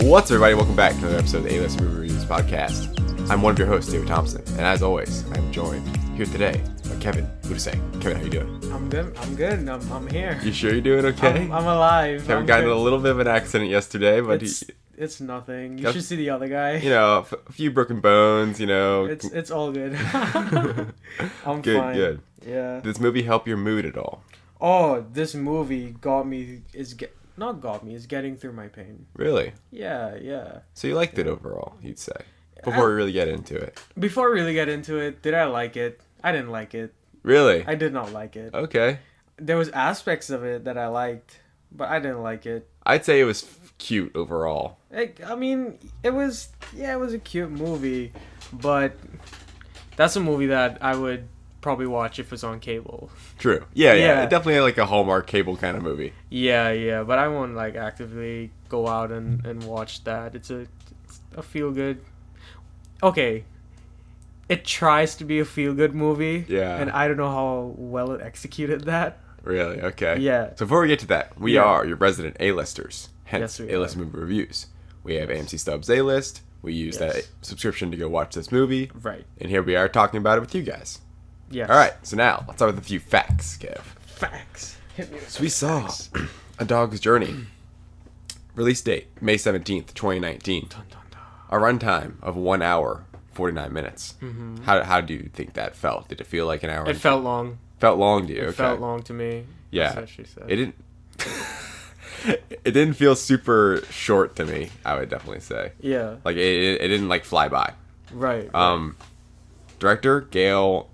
What's up, everybody? Welcome back to another episode of the A-List Movie Reviews Podcast. I'm one of your hosts, David Thompson, and as always, I'm joined here today by Kevin Udase. Kevin, how you doing? I'm good. I'm here. You sure you're doing okay? I'm alive. Kevin got in a little bit of an accident yesterday, but it's nothing. You should see the other guy. A few broken bones, It's all good. I'm good, fine. good. Yeah. Did this movie help your mood at all? Oh, this movie is getting through my pain. Really? Yeah. So you liked it overall, you'd say? Before we really get into it. Before we really get into it, did I like it? I didn't like it. Really? I did not like it. Okay. There was aspects of it that I liked, but I didn't like it. I'd say it was cute overall. It was a cute movie, but that's a movie that I would probably watch if it's on cable. True. Yeah. Yeah. Definitely like a Hallmark cable kind of movie. Yeah, but I won't like actively go out and watch that. It's a feel good. Okay. It tries to be a feel good movie. Yeah. And I don't know how well it executed that. Really? Okay. Yeah. So before we get to that, we are your resident A-listers. Hence, Yes, we A-List are. Movie Reviews. We have AMC Stubs A-List. We use Yes. that subscription to go watch this movie. Right. And here we are talking about it with you guys. Yes. All right. So now, let's start with a few facts, Kev. Facts. Hit me with So we some saw facts. A Dog's Journey. Release date, May 17th, 2019. Dun, dun, dun. A runtime of 1 hour, 49 minutes. Mm-hmm. How do you think that felt? Did it feel like an hour? It felt long. Felt long to you? It Okay. felt long to me. Yeah. That's what she said. It didn't. It didn't feel super short to me. I would definitely say. Yeah. Like it didn't like fly by. Right. Director Gail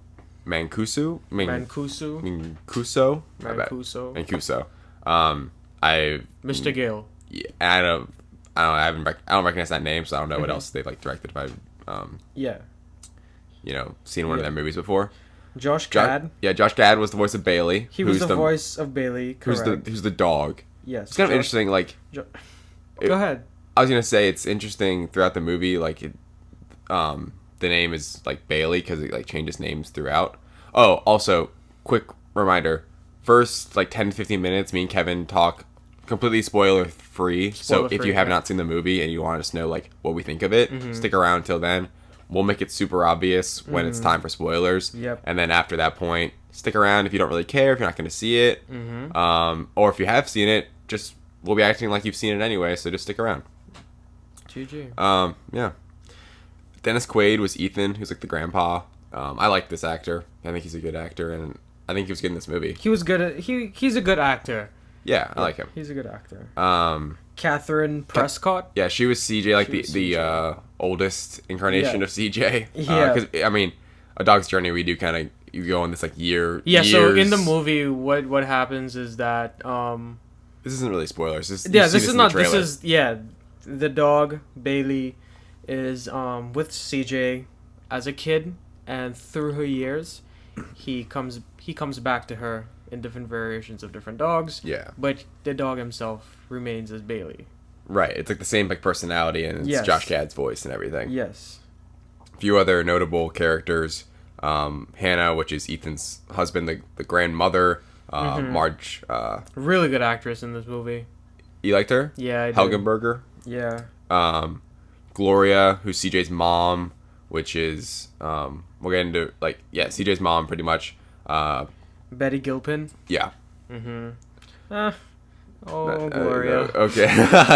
Mancuso. Mancuso. Mancuso. My bad. Mancuso. Mancuso. Mr. Gale. Yeah, I don't recognize that name, so I don't know what else they've like directed. If I've Yeah. seen one of their movies before. Josh Gad. Josh Gad was the voice of Bailey. He was the voice of Bailey. Correct. Who's the dog. Yes. It's kind of interesting. Like, Go ahead. I was gonna say it's interesting throughout the movie. Like, the name is like Bailey because it like changes names throughout. Oh, also, quick reminder: first like 10 to 15 minutes, me and Kevin talk completely spoiler free. So if you have not seen the movie and you want us to know like what we think of it, stick around till then. We'll make it super obvious when it's time for spoilers. Yep. And then after that point, stick around if you don't really care, if you're not going to see it. Or if you have seen it, we'll be acting like you've seen it anyway, so just stick around. GG. Yeah. Dennis Quaid was Ethan, who's like the grandpa. I like this actor. I think he's a good actor, and I think he was good in this movie. He was good at he's a good actor. Yeah, I like him. He's a good actor. Catherine Catherine Prescott. Yeah, she was CJ, like was the oldest incarnation Yeah. of CJ. Yeah. Because I mean, A Dog's Journey, we do kind of you go on this like years. So in the movie, what happens is that This isn't really spoilers. This this in is the not trailer. the dog Bailey is with CJ as a kid, and through her years, he comes back to her in different variations of different dogs. Yeah. But the dog himself remains as Bailey. Right. It's like the same like personality, and it's Yes. Josh Gad's voice and everything. Yes. A few other notable characters. Hannah, which is Ethan's husband, the grandmother. Marge. Really good actress in this movie. You liked her? Yeah, I did. Helgenberger. Yeah. Gloria, who's CJ's mom, which is we'll get into CJ's mom pretty much. Betty Gilpin. Yeah. Gloria. Okay.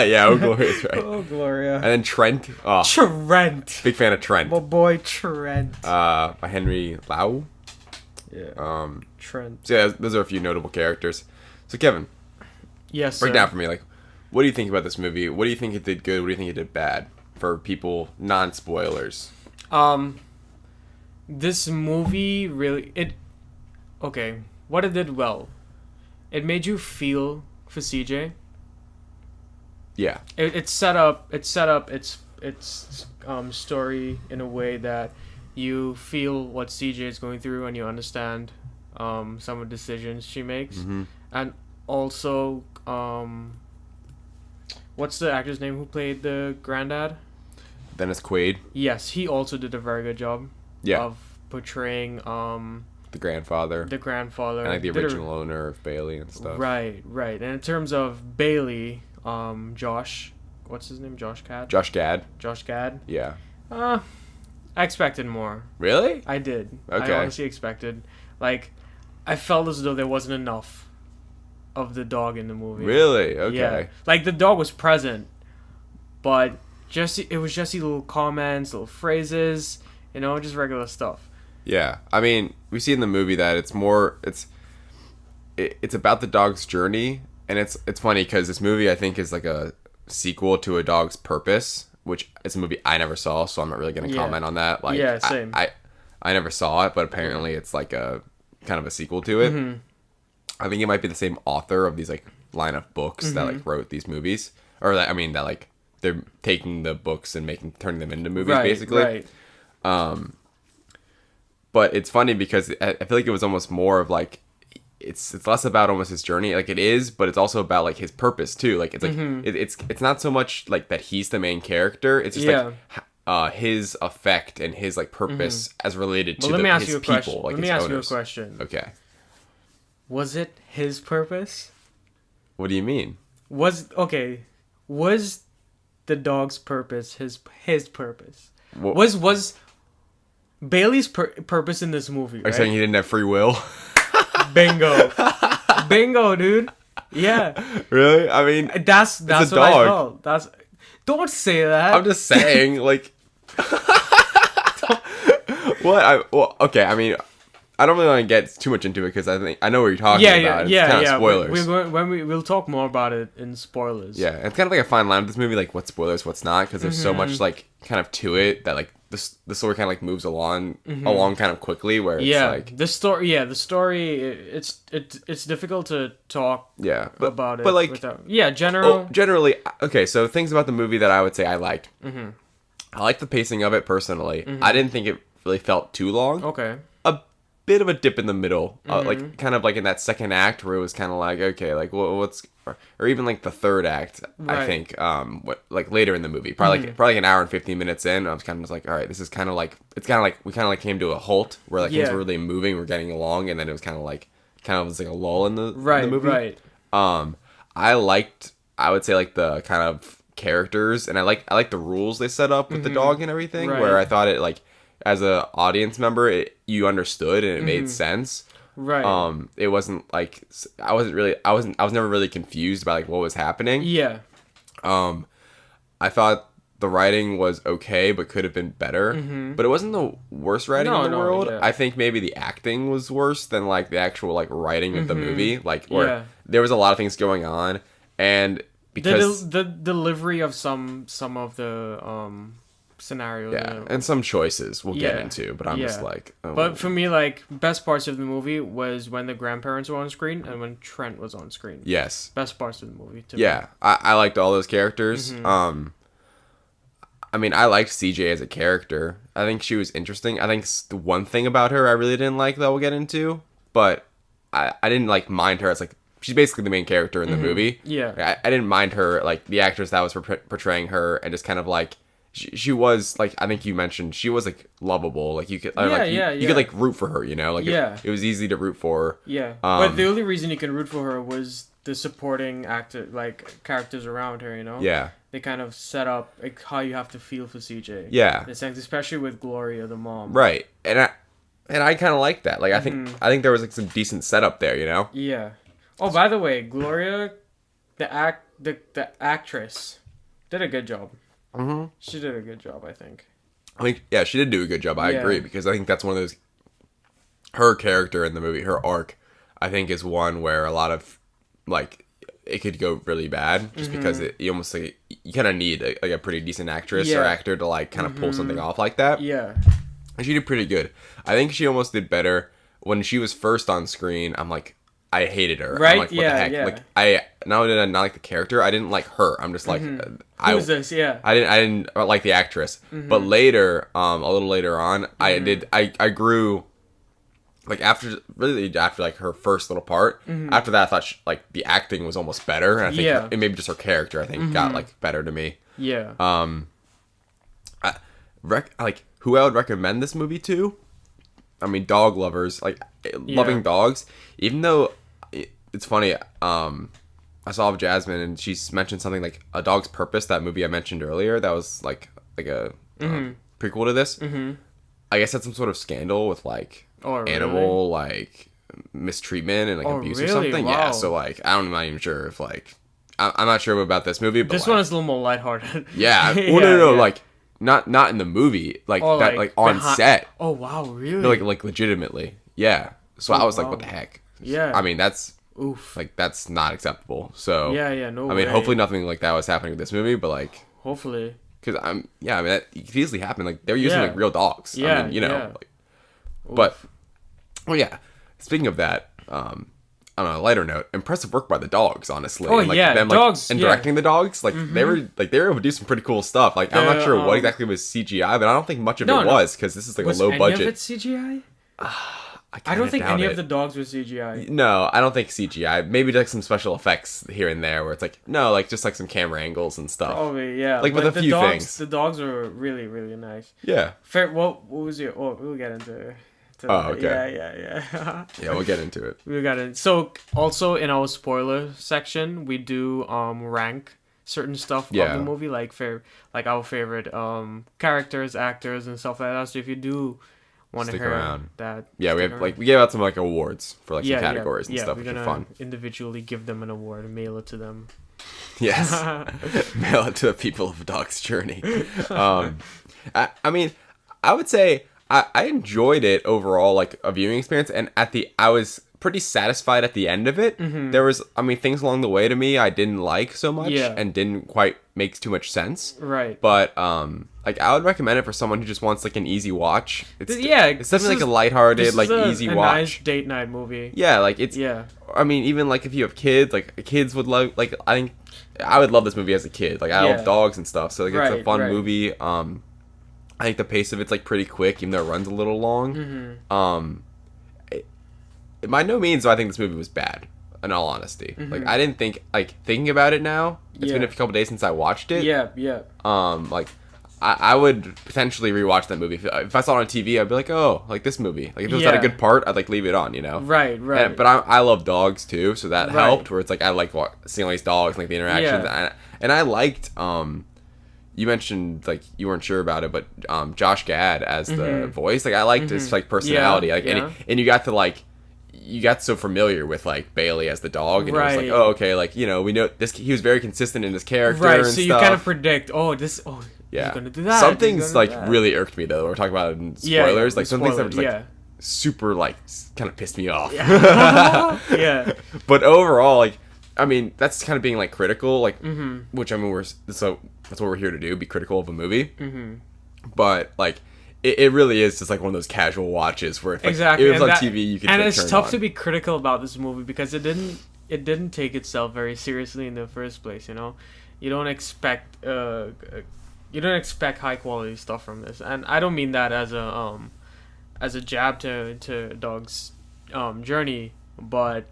Yeah, Gloria's right. Oh, Gloria. And then Trent. Oh, Trent. big fan of Trent. My boy Trent. By Henry Lau. Yeah. Trent. So yeah, those are a few notable characters. So Kevin, Yes, break sir. down for me, like, what do you think about this movie? What do you think it did good? What do you think it did bad? For people, non-spoilers. This movie really okay. What it did well, it made you feel for CJ. Yeah. It set up its story in a way that you feel what CJ is going through and you understand some of the decisions she makes. And also what's the actor's name who played the granddad? Dennis Quaid. Yes, he also did a very good job of portraying the grandfather. the grandfather. And like the Did a- original owner of Bailey and stuff. Right. And in terms of Bailey, Josh what's his name? Josh Gad. Josh Gad. Josh Gad. Yeah. I expected more. Really? I did. Okay. I honestly expected. Like, I felt as though there wasn't enough of the dog in the movie. Really? Okay. Yeah. Like, the dog was present, but it was just little comments, little phrases, just regular stuff. Yeah. I mean, we see in the movie that it's about the dog's journey, and it's funny because this movie I think is like a sequel to A Dog's Purpose, which is a movie I never saw, so I'm not really going to comment on that. Like, yeah, same. I never saw it, but apparently it's like a kind of a sequel to it. Mm-hmm. I think it might be the same author of these like line of books that like wrote these movies, or that like they're taking the books and turning them into movies, basically. Right. But it's funny because I feel like it was almost more of like it's less about almost his journey, like it is, but it's also about like his purpose too. Like it's like it's not so much like that he's the main character. It's just like his effect and his like purpose as related to his people. Like, let me ask you a question. Okay. Was it his purpose? What do you mean? Was the dog's purpose his purpose? What? Was Bailey's purpose in this movie? Are you saying he didn't have free will? Bingo. Bingo, dude. Yeah. Really? I mean, that's what I felt. Don't say that. I'm just saying, like. What? Okay. I mean, I don't really want to get too much into it because I know what you're talking about. It's kind of spoilers. We'll talk more about it in spoilers. Yeah, it's kind of like a fine line with this movie, like what's spoilers, what's not, because there's so much like kind of to it that like the story kind of like moves along kind of quickly. Where it's like the story. Yeah, the story. It's difficult to talk. About it. But like generally, okay. So things about the movie that I would say I liked. Mm-hmm. I liked the pacing of it personally. Mm-hmm. I didn't think it really felt too long. Okay. Bit of a dip in the middle, like kind of like in that second act where it was kind of like, okay, like what's, or even like the third act, right. I think, like later in the movie, probably like an hour and 15 minutes in, I was kind of just like, all right, this is kind of like, it's kind of like we kind of like came to a halt where like things were really moving, we're getting along, and then it was kind of was like a lull in the movie. Right. I would say like the kind of characters, and I like the rules they set up with the dog and everything, where I thought it like, as a audience member, you understood and it made sense. Right. It wasn't like I was never really confused about like what was happening. Yeah. I thought the writing was okay, but could have been better. Mm-hmm. But it wasn't the worst writing in the world. Yeah. I think maybe the acting was worse than like the actual like writing of the movie. Like where there was a lot of things going on, and because the delivery of some of the scenarios, and some choices we'll get into, but I'm just like, but for me, like, best parts of the movie was when the grandparents were on screen and when Trent was on screen. Yes, best parts of the movie too. I liked all those characters. I mean, I liked CJ as a character. I think she was interesting. I think the one thing about her I really didn't like that we'll get into, but I didn't like mind her as like, she's basically the main character in the movie. I didn't mind her, like the actress that was portraying her, and just kind of like she was like, I think you mentioned she was like lovable, like you could you could like root for her, like it was easy to root for her. But the only reason you can root for her was the supporting characters around her. They kind of set up like how you have to feel for CJ, in a sense, especially with Gloria, the mom, right? And I kind of like that. Like I think there was like some decent setup there, Oh, by the way, Gloria, the actress did a good job. Mm-hmm. She did a good job, I think. She did do a good job. I agree, because I think that's one of those. Her character in the movie, her arc, I think is one where a lot of like it could go really bad, just because you almost like you kind of need a pretty decent actress or actor to like kind of pull something off like that. Yeah, and she did pretty good. I think she almost did better when she was first on screen. I'm like, I hated her. Right? I'm like, what the heck? Yeah. Like, I not only did I not like the character, I didn't like her. I'm just like, who's this? Yeah. I didn't like the actress. But later, a little later on, I grew. Like after like her first little part, after that I thought like the acting was almost better, and I think it maybe just her character I think got like better to me. Yeah. Like who I would recommend this movie to? I mean, dog lovers, like loving dogs. Even though it's funny, I I saw of Jasmine, and she's mentioned something like A Dog's Purpose, that movie I mentioned earlier. That was like a prequel to this. Mm-hmm. I guess that's some sort of scandal with like animal like mistreatment and like abuse or something. Wow. Yeah, so like I'm not even sure if like I'm not sure about this movie. But this like, one is a little more lighthearted. Yeah, well, no, like not in the movie, like that, like on set. Oh wow, really? No, like legitimately, yeah. So I was like, what the heck? Yeah. I mean, that's oof. Like that's not acceptable. So yeah, no. I mean, way. hopefully nothing like that was happening with this movie, but like hopefully. Because I mean, that could easily happen. Like they're using like real dogs. Yeah, I mean, you know, like, but well, yeah. Speaking of that, on a lighter note, impressive work by the dogs, honestly. Oh and, like, yeah, them, dogs. And directing the dogs, like they were able to do some pretty cool stuff. Like I'm not sure what exactly was CGI, but I don't think much of it was because this is like a low budget. Was any of it CGI? I don't think any of the dogs were CGI. No, I don't think CGI. Maybe like some special effects here and there where it's like, no, like just like some camera angles and stuff. Probably, yeah. Like with a few things. The dogs were really, really nice. Yeah. Fair. What was your? Oh, we'll get into okay. Yeah. Yeah, we'll get into it. We got it. So also in our spoiler section, we do rank certain stuff of the movie, like our favorite characters, actors, and stuff like that. So if you do want to hear around. That, yeah, we gave out some like awards for like some categories and stuff, which are fun. Individually give them an award and mail it to them. Yes, mail it to the people of A Dog's Journey. I mean, I would say I enjoyed it overall, like a viewing experience, and I was pretty satisfied at the end of it. Mm-hmm. There was, I mean, things along the way to me I didn't like so much and didn't quite make too much sense. Right. But like I would recommend it for someone who just wants like an easy watch. It's definitely like a lighthearted, like easy watch. Nice date night movie. Yeah, like it's I mean, even like if you have kids, like kids would love. Like I think I would love this movie as a kid. Like I love dogs and stuff, so like it's a fun movie. I think the pace of it's like pretty quick, even though it runs a little long. Mm-hmm. By no means do I think this movie was bad, in all honesty. Mm-hmm. Like I didn't think, like thinking about it now, it's been a couple days since I watched it. Yeah. Like I would potentially rewatch that movie. If I saw it on TV, I'd be like, oh, like this movie. Like if it was at a good part, I'd like leave it on, you know? Right. But I love dogs too, so that helped. Where it's like I like seeing all these dogs, and, like the interactions, and I liked. You mentioned like you weren't sure about it, but Josh Gad as the voice, like I liked his like personality, and you got to like. You got so familiar with like Bailey as the dog, and it was like, oh, okay, like you know, we know this. He was very consistent in his character, right? And so you kind of predict, he's gonna do that. Some things like really irked me though. We're talking about it in spoilers, like some things that were just like super like kind of pissed me off. Yeah. But overall, like, I mean, that's kind of being like critical, like, which I mean, that's what we're here to do, be critical of a movie. But like. It really is just like one of those casual watches where if like, it was on TV, you could. And it's tough to be critical about this movie because it didn't take itself very seriously in the first place. You know, you don't expect high quality stuff from this, and I don't mean that as a jab to Dog's journey, but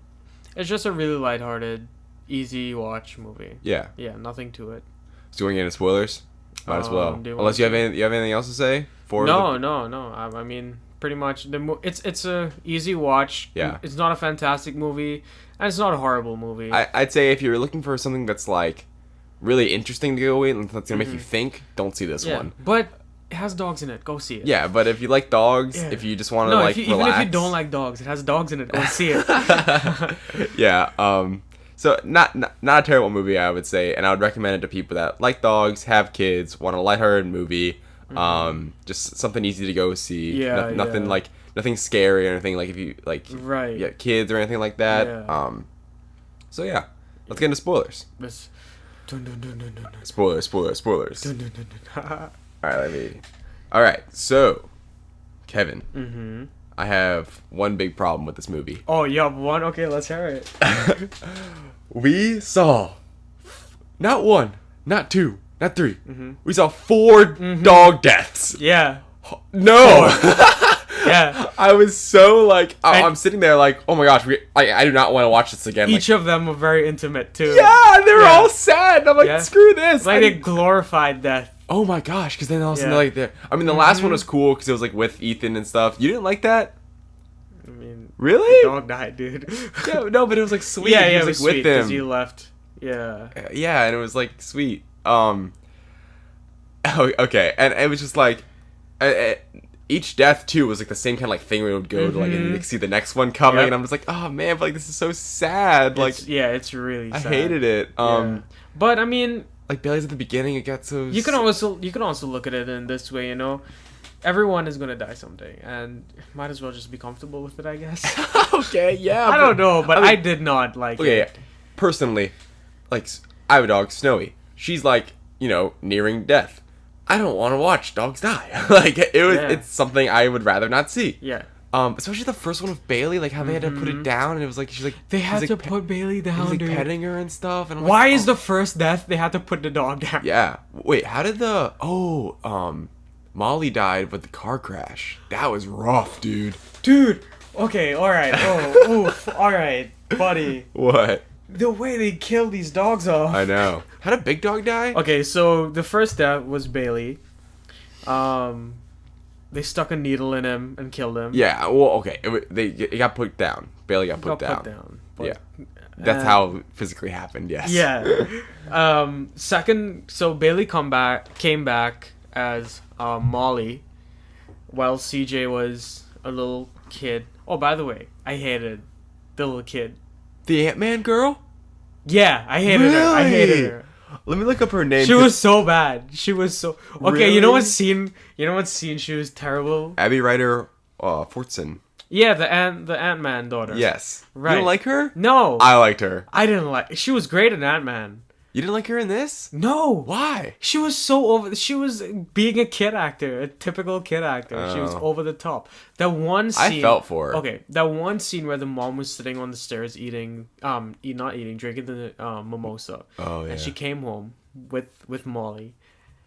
it's just a really lighthearted, easy watch movie. Yeah, nothing to it. So you want to get into spoilers? Might as well. Unless you have anything else to say. No. I mean, pretty much it's a easy watch. Yeah. It's not a fantastic movie, and it's not a horrible movie. I'd say if you're looking for something that's like really interesting to go with and that's gonna make you think, don't see this one. But it has dogs in it. Go see it. Yeah, but if you like dogs, if you just want to relax, even if you don't like dogs, it has dogs in it. Go see it. Yeah. So not a terrible movie, I would say, and I would recommend it to people that like dogs, have kids, want a lighthearted movie. Just something easy to go see. Nothing like nothing scary or anything like if you like kids or anything like that. So yeah, let's get into spoilers. Spoilers. All right, so Kevin. I have one big problem with this movie. Oh, you have one? Okay, let's hear it. We saw not one, not two, not three. We saw 4 dog deaths. Yeah. No. Yeah. I was so like, I'm sitting there like, oh my gosh, I do not want to watch this again. Each of them were very intimate too. Yeah, they were all sad. And I'm like, screw this. Like they glorified death. Oh my gosh, because then all of a sudden like I mean, the last one was cool because it was like with Ethan and stuff. You didn't like that? I mean, really? The dog died, dude. Yeah, no, but it was like sweet. Yeah, it was like sweet with them. Because he left. Yeah. Yeah, and it was like sweet. Oh, okay, and it was just like, each death too was like the same kind of like thing where it would go to like and you'd see the next one coming, Yep. and I'm just like, oh man, but like this is so sad. Like It's really I sad. hated it. Yeah. But I mean, Like Bailey's at the beginning, it got so. you can also look at it in this way, you know. Everyone is gonna die someday, and might as well just be comfortable with it, I guess. Okay, yeah. I don't know, but I mean- I did not like Okay, it. personally, like I have a dog, Snowy. She's like, nearing death. I don't want to watch dogs die. Like Yeah. it's something I would rather not see. Yeah. Especially the first one with Bailey, like how they had to put it down, and it was like she's like They had he's, to like, put Bailey he's down, like dude. petting her and stuff. And I'm Why like, is oh. the first death they had to put the dog down? Yeah. Wait, how did Molly died with the car crash? That was rough, dude. Dude. Okay. All right. Oh. Oof. All right, buddy. What? The way they kill these dogs off. I know. How did Big Dog die? Okay, so the first death was Bailey. They stuck a needle in him and killed him. Yeah. Well, okay. It got put down. Bailey got put down. but- Yeah. That's how it physically happened. Yes. Yeah. Second, so Bailey came back as Molly, while CJ was a little kid. Oh, by the way, I hated the little kid. The Ant-Man girl. Yeah, I hated her. I hated Really? her. Let me look up her name. She was so bad. She was so okay. Really? You know what scene? You know what scene? She was terrible. Abby Ryder Fortson. Yeah, the Ant-Man daughter. Yes. You Right. don't like her? No, I liked her. I didn't like. She was great in Ant-Man. You didn't like her in this? No, Why? she was so over. She was being a kid actor, a typical kid actor. She was Oh. over the top. That one I scene. felt for her. Okay, that one scene where the mom was sitting on the stairs drinking the mimosa. Oh yeah. And she came home with Molly,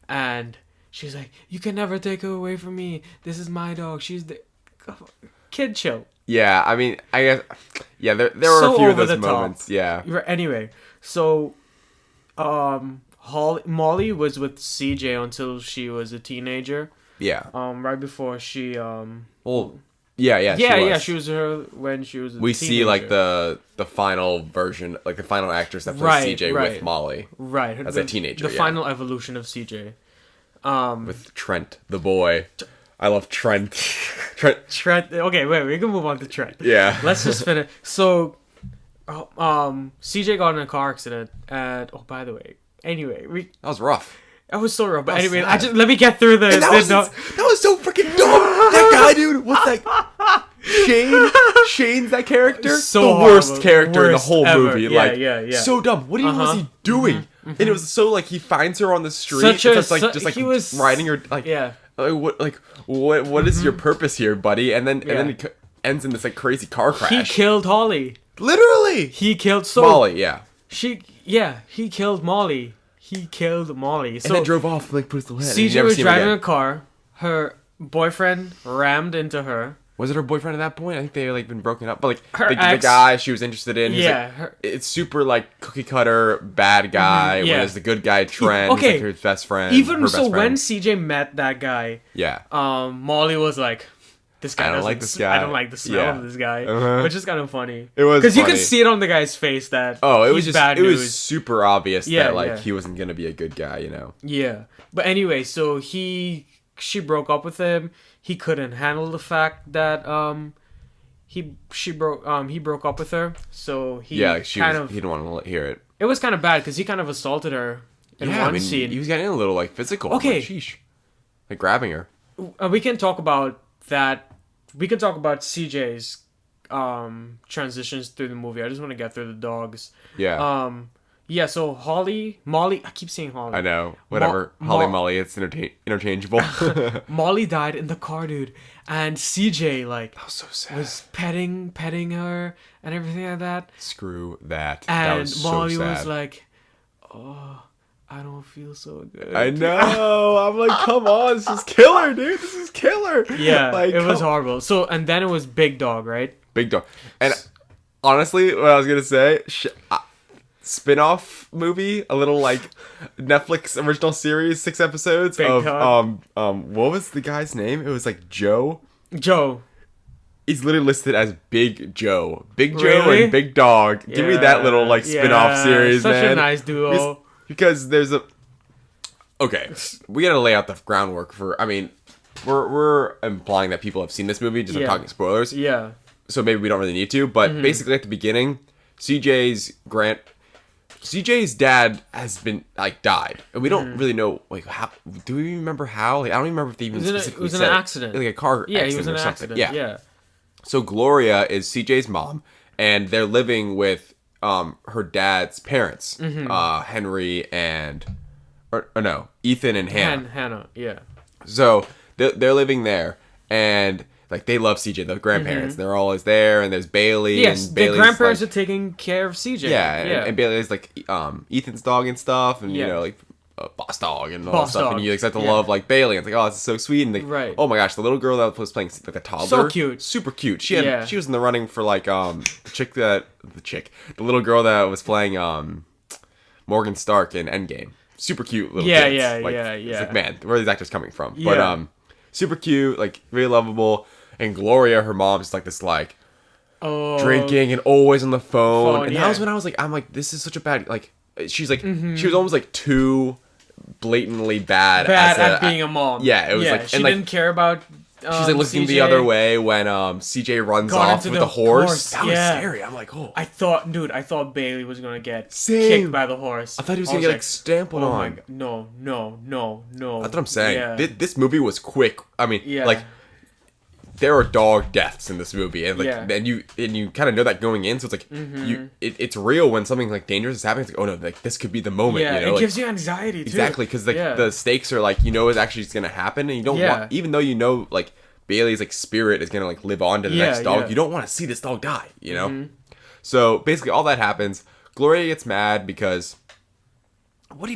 and she's like, "You can never take her away from me. This is my dog. She's the kid. Chill." Yeah, I mean, I guess. Yeah, there were So a few of over those the top. moments. Yeah. Anyway, so, Molly was with CJ until she was a teenager. Yeah. Right before she Well. Yeah. she was her when she was. We see like the final version, like the final actress that plays Right, CJ right. with Molly, right as a teenager, The yeah. final evolution of CJ. with Trent the boy. I love Trent. Trent. Trent. Okay, wait. We can move on to Trent. Yeah. Let's just finish. So, CJ got in a car accident, and by the way, anyway, That was rough. I was so rough. But That was anyway, sad. let me get through the. And that was so freaking dumb. That guy, dude. What's that? Shane. Shane's that character. So the horrible. worst character in the Worst whole ever. movie. Yeah, like, yeah. so dumb. What even was he doing? And it was so like he finds her on the street. Such and a- starts, like su- just like he was- riding her. Like Yeah. What is your purpose here, buddy? And then Yeah. it ends in this like crazy car crash. He killed Holly. Literally. He killed Molly, yeah. He killed Molly. He killed Molly. And So then drove off like put his little head. and you CJ never was see him driving again. a car. Her boyfriend rammed into her. Was it her boyfriend at that point? I think they like been broken up. But like Her the ex- guy she was interested in, he's Yeah, like, it's super like cookie cutter bad guy. yeah. Whereas the good guy Trent, okay. he's like her best friend. Even her best so, when friend. CJ met that guy, yeah, Molly was like, "This guy I don't doesn't like this guy." I don't like the smell Yeah. of this guy," Uh-huh. which is kind of funny. It was because you could funny. see it on the guy's face that oh, it was he's just bad it news. was super obvious Yeah, that like yeah. he wasn't gonna be a good guy, you know. Yeah, but anyway, so she broke up with him. He couldn't handle the fact that he broke up with her. So he Yeah, he didn't want to hear it. it was kind of bad because he kind of assaulted her in Yeah, one I mean, scene. he was getting a little like physical. Okay. Like, sheesh. Like grabbing her. We can talk about that. We can talk about CJ's transitions through the movie. I just want to get through the dogs. Yeah. Yeah, so Molly, I keep saying Holly. I know. Whatever. Holly Molly, it's interchangeable. Molly died in the car, dude. And CJ, like, That was so sad. was petting her and everything like that. Screw that. That And was so Molly sad. was like, "Oh, I don't feel so good." I know. I'm like, come on, this is killer, dude. This is killer. Yeah, like, it was horrible. So, and then it was Big Dog, right? Big dog. And honestly, what I was gonna say, spin-off movie, a little like Netflix original series, 6 episodes Big of Dog. what was the guy's name? It was like Joe. Joe. he's literally listed as Big Joe. Big Joe Really? and Big Dog. Give me that little like spin-off series, such man. a nice duo. Because there's a okay, we gotta lay out the groundwork for. I mean, we're implying that people have seen this movie. Just I'm talking spoilers. Yeah. So maybe we don't really need to. But basically, at the beginning, CJ's dad has been like died, and we don't really know like how. Do we remember how? Like, I don't even remember if they even specifically It was said an it. accident. Like a car Yeah, accident he was in or an something. accident. Yeah. So Gloria is CJ's mom, and they're living with her dad's parents, Henry and or no, Ethan and Hannah. Hannah. Yeah. So they're living there, and like they love CJ, the grandparents. They're always there, and there's Bailey. Yes, and the Bailey's, grandparents like, are taking care of CJ. yeah, and Bailey is like Ethan's dog and stuff, and you Yeah. know like boss dog and all Boss that stuff, dog. and you start to Yeah. love like Bailey. And it's like, oh, this is so sweet, and like, Right. oh my gosh, the little girl that was playing like a toddler, So cute. super cute. She Yeah. was in the running for like the little girl that was playing Morgan Stark in Endgame. Super cute little Yeah, kids. yeah, Like, yeah, It's yeah. like, man, where are these actors coming from? But Yeah. super cute, like really lovable. And Gloria, her mom's like this like Oh. drinking and always on the phone. Phone, And yeah. that was when I was like, I'm like, this is such a bad like. She's like, she was almost like too blatantly bad as at being a mom. Yeah, it was like, she and like didn't care about. she's like looking the CJ. other way when CJ runs Got off into with the the horse. horse, That was yeah. scary. I'm like, oh, I thought Bailey was gonna get Same. kicked by the horse. I thought he was I gonna get like stampled oh my on. God. No. That's what I'm saying. Yeah. This movie was quick. I mean, Yeah. like there are dog deaths in this movie, and like Yeah. and you kind of know that going in, so it's like it's real when something like dangerous is happening. It's like, oh no, like this could be the moment. Yeah, you know? it like, gives you anxiety too. exactly because like Yeah. the stakes are like it's actually gonna happen, and you don't Yeah. want, even though you know like Bailey's like spirit is gonna like live on to the Yeah, next dog. yeah. You don't want to see this dog die. You know. So basically, all that happens. Gloria gets mad because. Why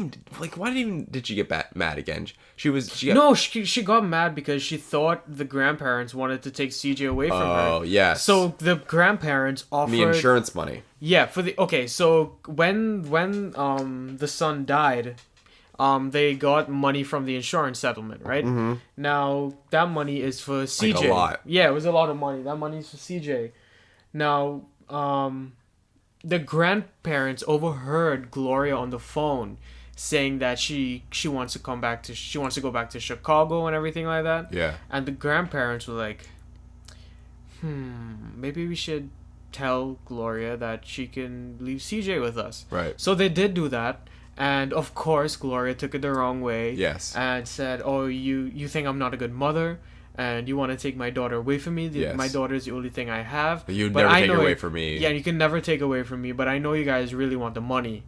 did she get mad again? She got, No, she got mad because she thought the grandparents wanted to take CJ away from her. Oh yes. So the grandparents offered the insurance money. Yeah, so when the son died, they got money from the insurance settlement, right? Mm-hmm. Now that money is for CJ. Like a lot. Yeah, it was a lot of money. That money is for CJ. Now, the grandparents overheard Gloria on the phone saying that she wants to go back to Chicago and everything like that. Yeah. And the grandparents were like, maybe we should tell Gloria that she can leave CJ with us. Right. So they did do that. And of course, Gloria took it the wrong way. Yes. And said, oh, you think I'm not a good mother? And you want to take my daughter away from me? Yes. My daughter is the only thing I have. But you'd But never I take her know away it- from me. Yeah, you can never take away from me. But I know you guys really want the money.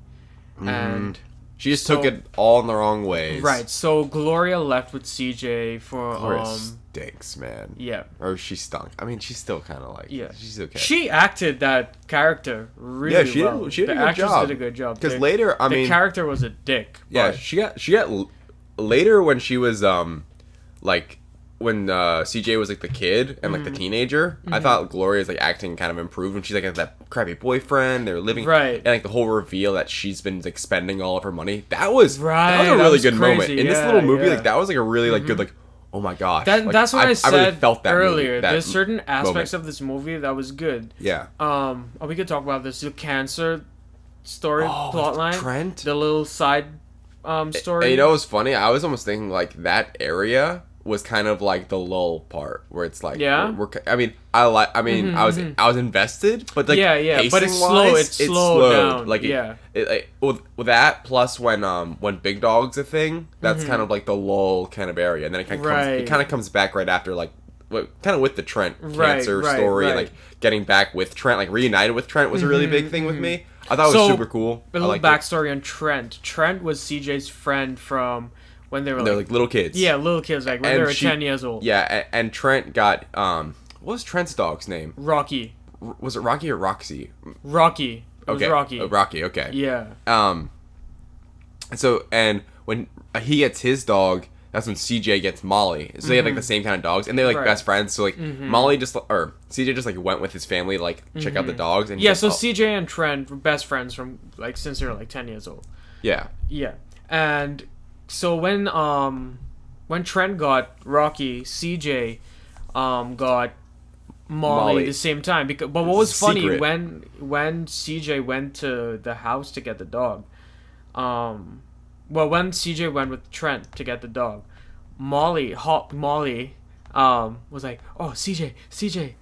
And She just so- took it all in the wrong ways. right, so Gloria left with CJ for Gloria stinks, man. yeah. Or she stunk. I mean, she's still kind of like. Yeah. She's okay. She acted that character really she well. did. She did the a good actress job. did a good job. Because The- later, I the mean, character was a dick. yeah, but- she got later when she was like when CJ was like the kid and like the teenager. I thought Gloria's like acting kind of improved when she's like that crappy boyfriend. They're living Right. and like the whole reveal that she's been like spending all of her money. That was Right, That was a that really was good moment crazy. in this Yeah, little movie. yeah. Like that was like a really like good like. Oh my gosh! That, Like, that's what I said really felt that earlier. movie, that There's certain aspects moment. of this movie that was good. Yeah. We could talk about this. The cancer story Oh, plotline. Trent? The little side story. And you know what's funny? I was almost thinking like that area was kind of like the lull part where it's like Yeah? I mean I was invested, but like Yeah, but it's slow. pacing-wise, It slowed down. Like Yeah. with that plus when Big Dog's a thing, that's kind of like the lull kind of area, and then it kind of Right. comes back right after like kind of with the Trent Right, cancer right, story and right. like getting back with Trent, like reunited with Trent was a really big thing with me. I thought it was So, super cool. A I little liked it. backstory on Trent. Trent was CJ's friend from when they were They're like like little kids. yeah, little kids, like when And they were she- 10 years old. Yeah, and Trent got what was Trent's dog's name? Rocky. Was it Rocky or Roxy? Rocky. It was Okay, Rocky. Rocky. Okay. Yeah. So and when he gets his dog, that's when CJ gets Molly. So they have like the same kind of dogs, and they're like Right. best friends. So like Molly CJ just like went with his family to, like check out the dogs. And Yeah, he's so like, oh, CJ and Trent were best friends from like since they were like 10 years old. yeah, Yeah. And so when Trent got Rocky, CJ got Molly Molly. at the same time. But what was funny Secret. when CJ went to the house to get the dog, when CJ went with Trent to get the dog, Molly was like, "Oh, CJ,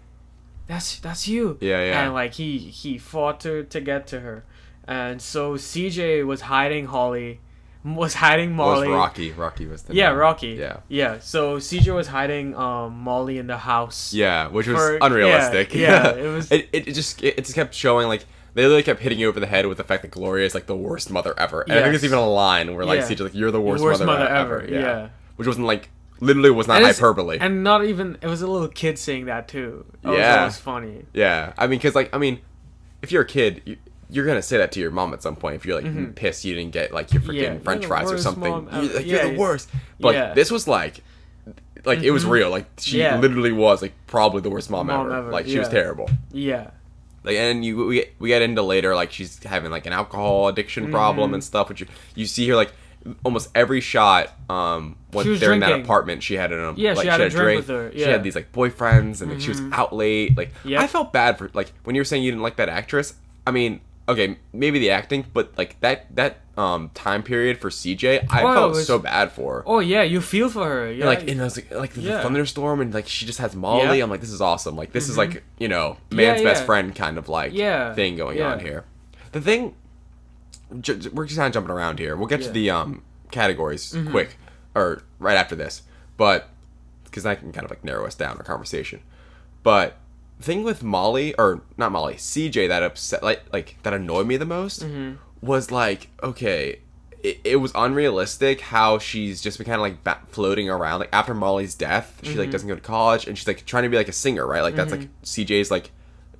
that's you." Yeah. And like he fought to get to her, and so CJ was hiding Molly. Was Rocky. Rocky was the name. Rocky. Yeah. So CJ was hiding Molly in the house. Yeah, which was unrealistic. Yeah, it was. It just kept showing like they literally kept hitting you over the head with the fact that Gloria is like the worst mother ever. And I think there's even a line where like Yeah. CJ like you're the worst, Worst mother, mother ever. ever, yeah. Which wasn't like literally was not And it's- hyperbole. And not even it was a little kid saying that too. That Yeah. was funny. Yeah, I mean, if you're a kid, you're gonna say that to your mom at some point. If you're like pissed you didn't get like your freaking Yeah, French you're the fries or worst something, mom you're, ever. like, you're Yeah. the worst. But Yeah. like, this was like it was real. Like she Yeah. literally was like probably the worst mom Mom ever. ever, Like she was yeah. terrible. Yeah. Like, and we get into later like she's having like an alcohol addiction problem and stuff. Which you see her like almost every shot. When She was they're in that drinking. apartment, she had an Yeah, she had a drink with her, She yeah. had these like boyfriends, and like, she was out late. Like Yep. I felt bad for like when you were saying you didn't like that actress. I mean, okay, maybe the acting, but like that time period for CJ, I Oh, felt it was- so bad for her. Oh yeah, you feel for her. Yeah. And like and I was like the Yeah. thunderstorm and like she just has Molly. Yeah. I'm like, this is awesome. Like this is like man's best yeah. friend kind of like Yeah, thing going yeah. on here. The thing we're just kind of jumping around here. We'll get to the categories quick or right after this, but because I can kind of like narrow us down our conversation. But the thing with Molly or not Molly, CJ that upset like that annoyed me the most was like okay. It was unrealistic how she's just been kind of like floating around. Like after Molly's death, she like doesn't go to college and she's like trying to be like a singer, right? Like that's like CJ's like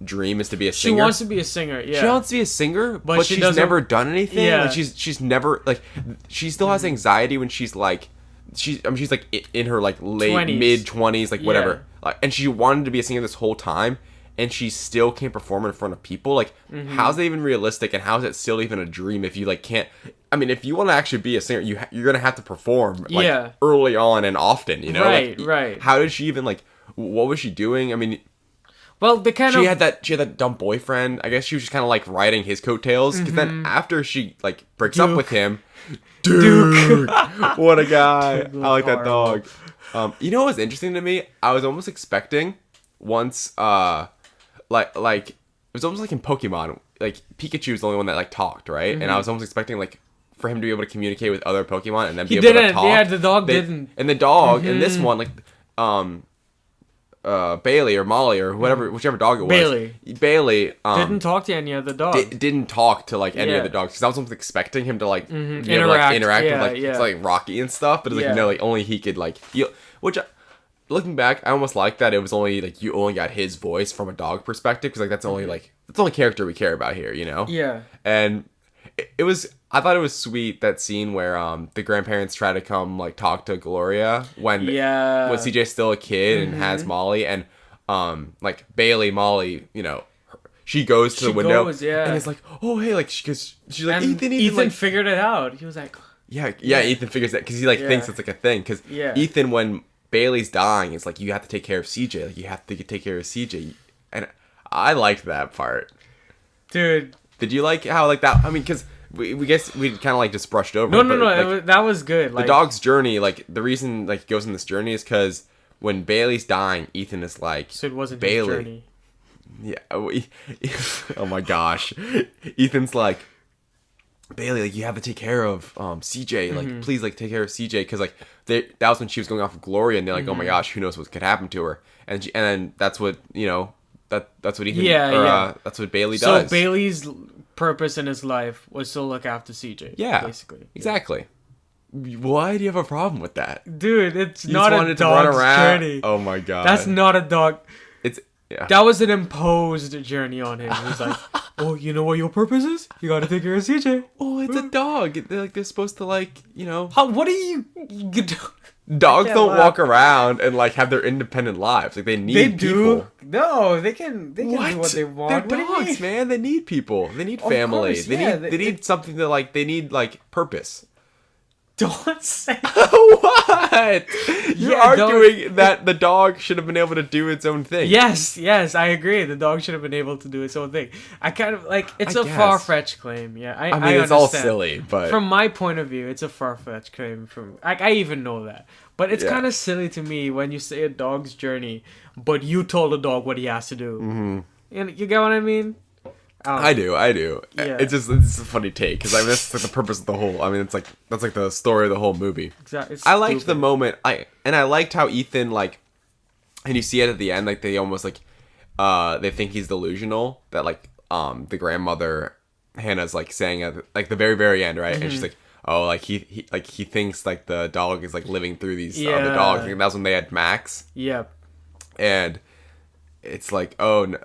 dream is to be a she singer. wants to be a singer. Yeah. She wants to be a singer, but she she's doesn't- never done anything. Yeah. Like she's never like she still has anxiety when she's like she's like in her like late 20s. mid-20s like whatever. Like, and she wanted to be a singer this whole time and she still can't perform in front of people. Like how's that even realistic and how is it still even a dream if you like can't I mean, if you want to actually be a singer, you're gonna have to perform like early on and often, you know. Right, like, right. How did she even like? What was she doing? I mean, Well, they kind she of had that dumb boyfriend. I guess she was just kind of like riding his coattails. Because then after she like breaks up with him, Duke, what a guy! I like that dog. You know what was interesting to me? I was almost expecting once, like it was almost like in Pokemon, like Pikachu was the only one that like talked, right? And I was almost expecting like for him to be able to communicate with other Pokemon and then be He able to didn't. talk. Yeah, the dog didn't. And the dog in this one, like Bailey or Molly or whatever, whichever dog it was. Bailey didn't talk to any of the dogs. didn't talk to like any Yeah. of the dogs because I was almost expecting him to like be able to Interact. like interact Yeah, with yeah. like Rocky and stuff, but it's like Yeah. no, like only he could like which. Looking back, I almost like that it was only like you only got his voice from a dog perspective because like that's only like that's the only character we care about here, you know? Yeah. And it was I thought it was sweet that scene where the grandparents try to come like talk to Gloria when CJ's still a kid and has Molly and like Bailey Molly, you know, she goes to the window and it's like, oh hey, like she's like And Ethan like, figured it out. He was like, yeah, Ethan figures that because he like thinks it's like a thing because Ethan when Bailey's dying, it's like you have to take care of CJ, like you have to take care of CJ, and I liked that part. dude. Did you like how like that? I mean, because we guess we kind of like just brushed over. No, it, but, like, that was good. Like, the dog's journey, like the reason like he goes on this journey is because when Bailey's dying, Ethan is like, so it wasn't Bailey. his journey. Yeah. Oh my gosh, Ethan's like, Bailey, like you have to take care of CJ, like please like take care of CJ because like that was when she was going off of Gloria and they're like, oh my gosh, who knows what could happen to her, and then that's what you know that's what Ethan that's what Bailey does. So Bailey's purpose in his life was to look after CJ. Yeah, basically. exactly. Why do you have a problem with that? Dude, it's You not just a wanted to run dog's around. journey. Oh my god, That's not a dog. it's yeah. That was an imposed journey on him. He's like, oh, you know what your purpose is? You gotta take care of CJ. Oh, it's a dog. They're supposed to like How? What are you? dogs can't don't laugh. walk around and like have their independent lives. Like they need They people. do. No, they can. They can do what they want. They're What do you dogs, mean? man. They need people. They need Of family. course, they yeah, need they need something to like. They need like purpose. Don't say. What? You're Yeah, arguing that the dog should have been able to do its own thing. Yes, I agree. The dog should have been able to do its own thing. I kind of like it's I a guess. far-fetched claim. Yeah, I mean, it's all understand. silly, but From my point of view, it's a far-fetched claim. From I even know that, but it's Yeah. kind of silly to me when you say a dog's journey, but you told a dog what he has to do. Mm-hmm. You get what I mean? I do. Yeah. It's a funny take because I mean that's like the purpose of the whole. I mean, it's like that's like the story of the whole movie. Exactly. I liked the moment. I liked how Ethan like, and you see it at the end. Like they almost like, they think he's delusional. That like the grandmother Hannah's like saying at like the very end, right? And she's like, oh, like he thinks like the dog is like living through these other dogs. And that's when they had Max. Yep. And it's like, oh, no,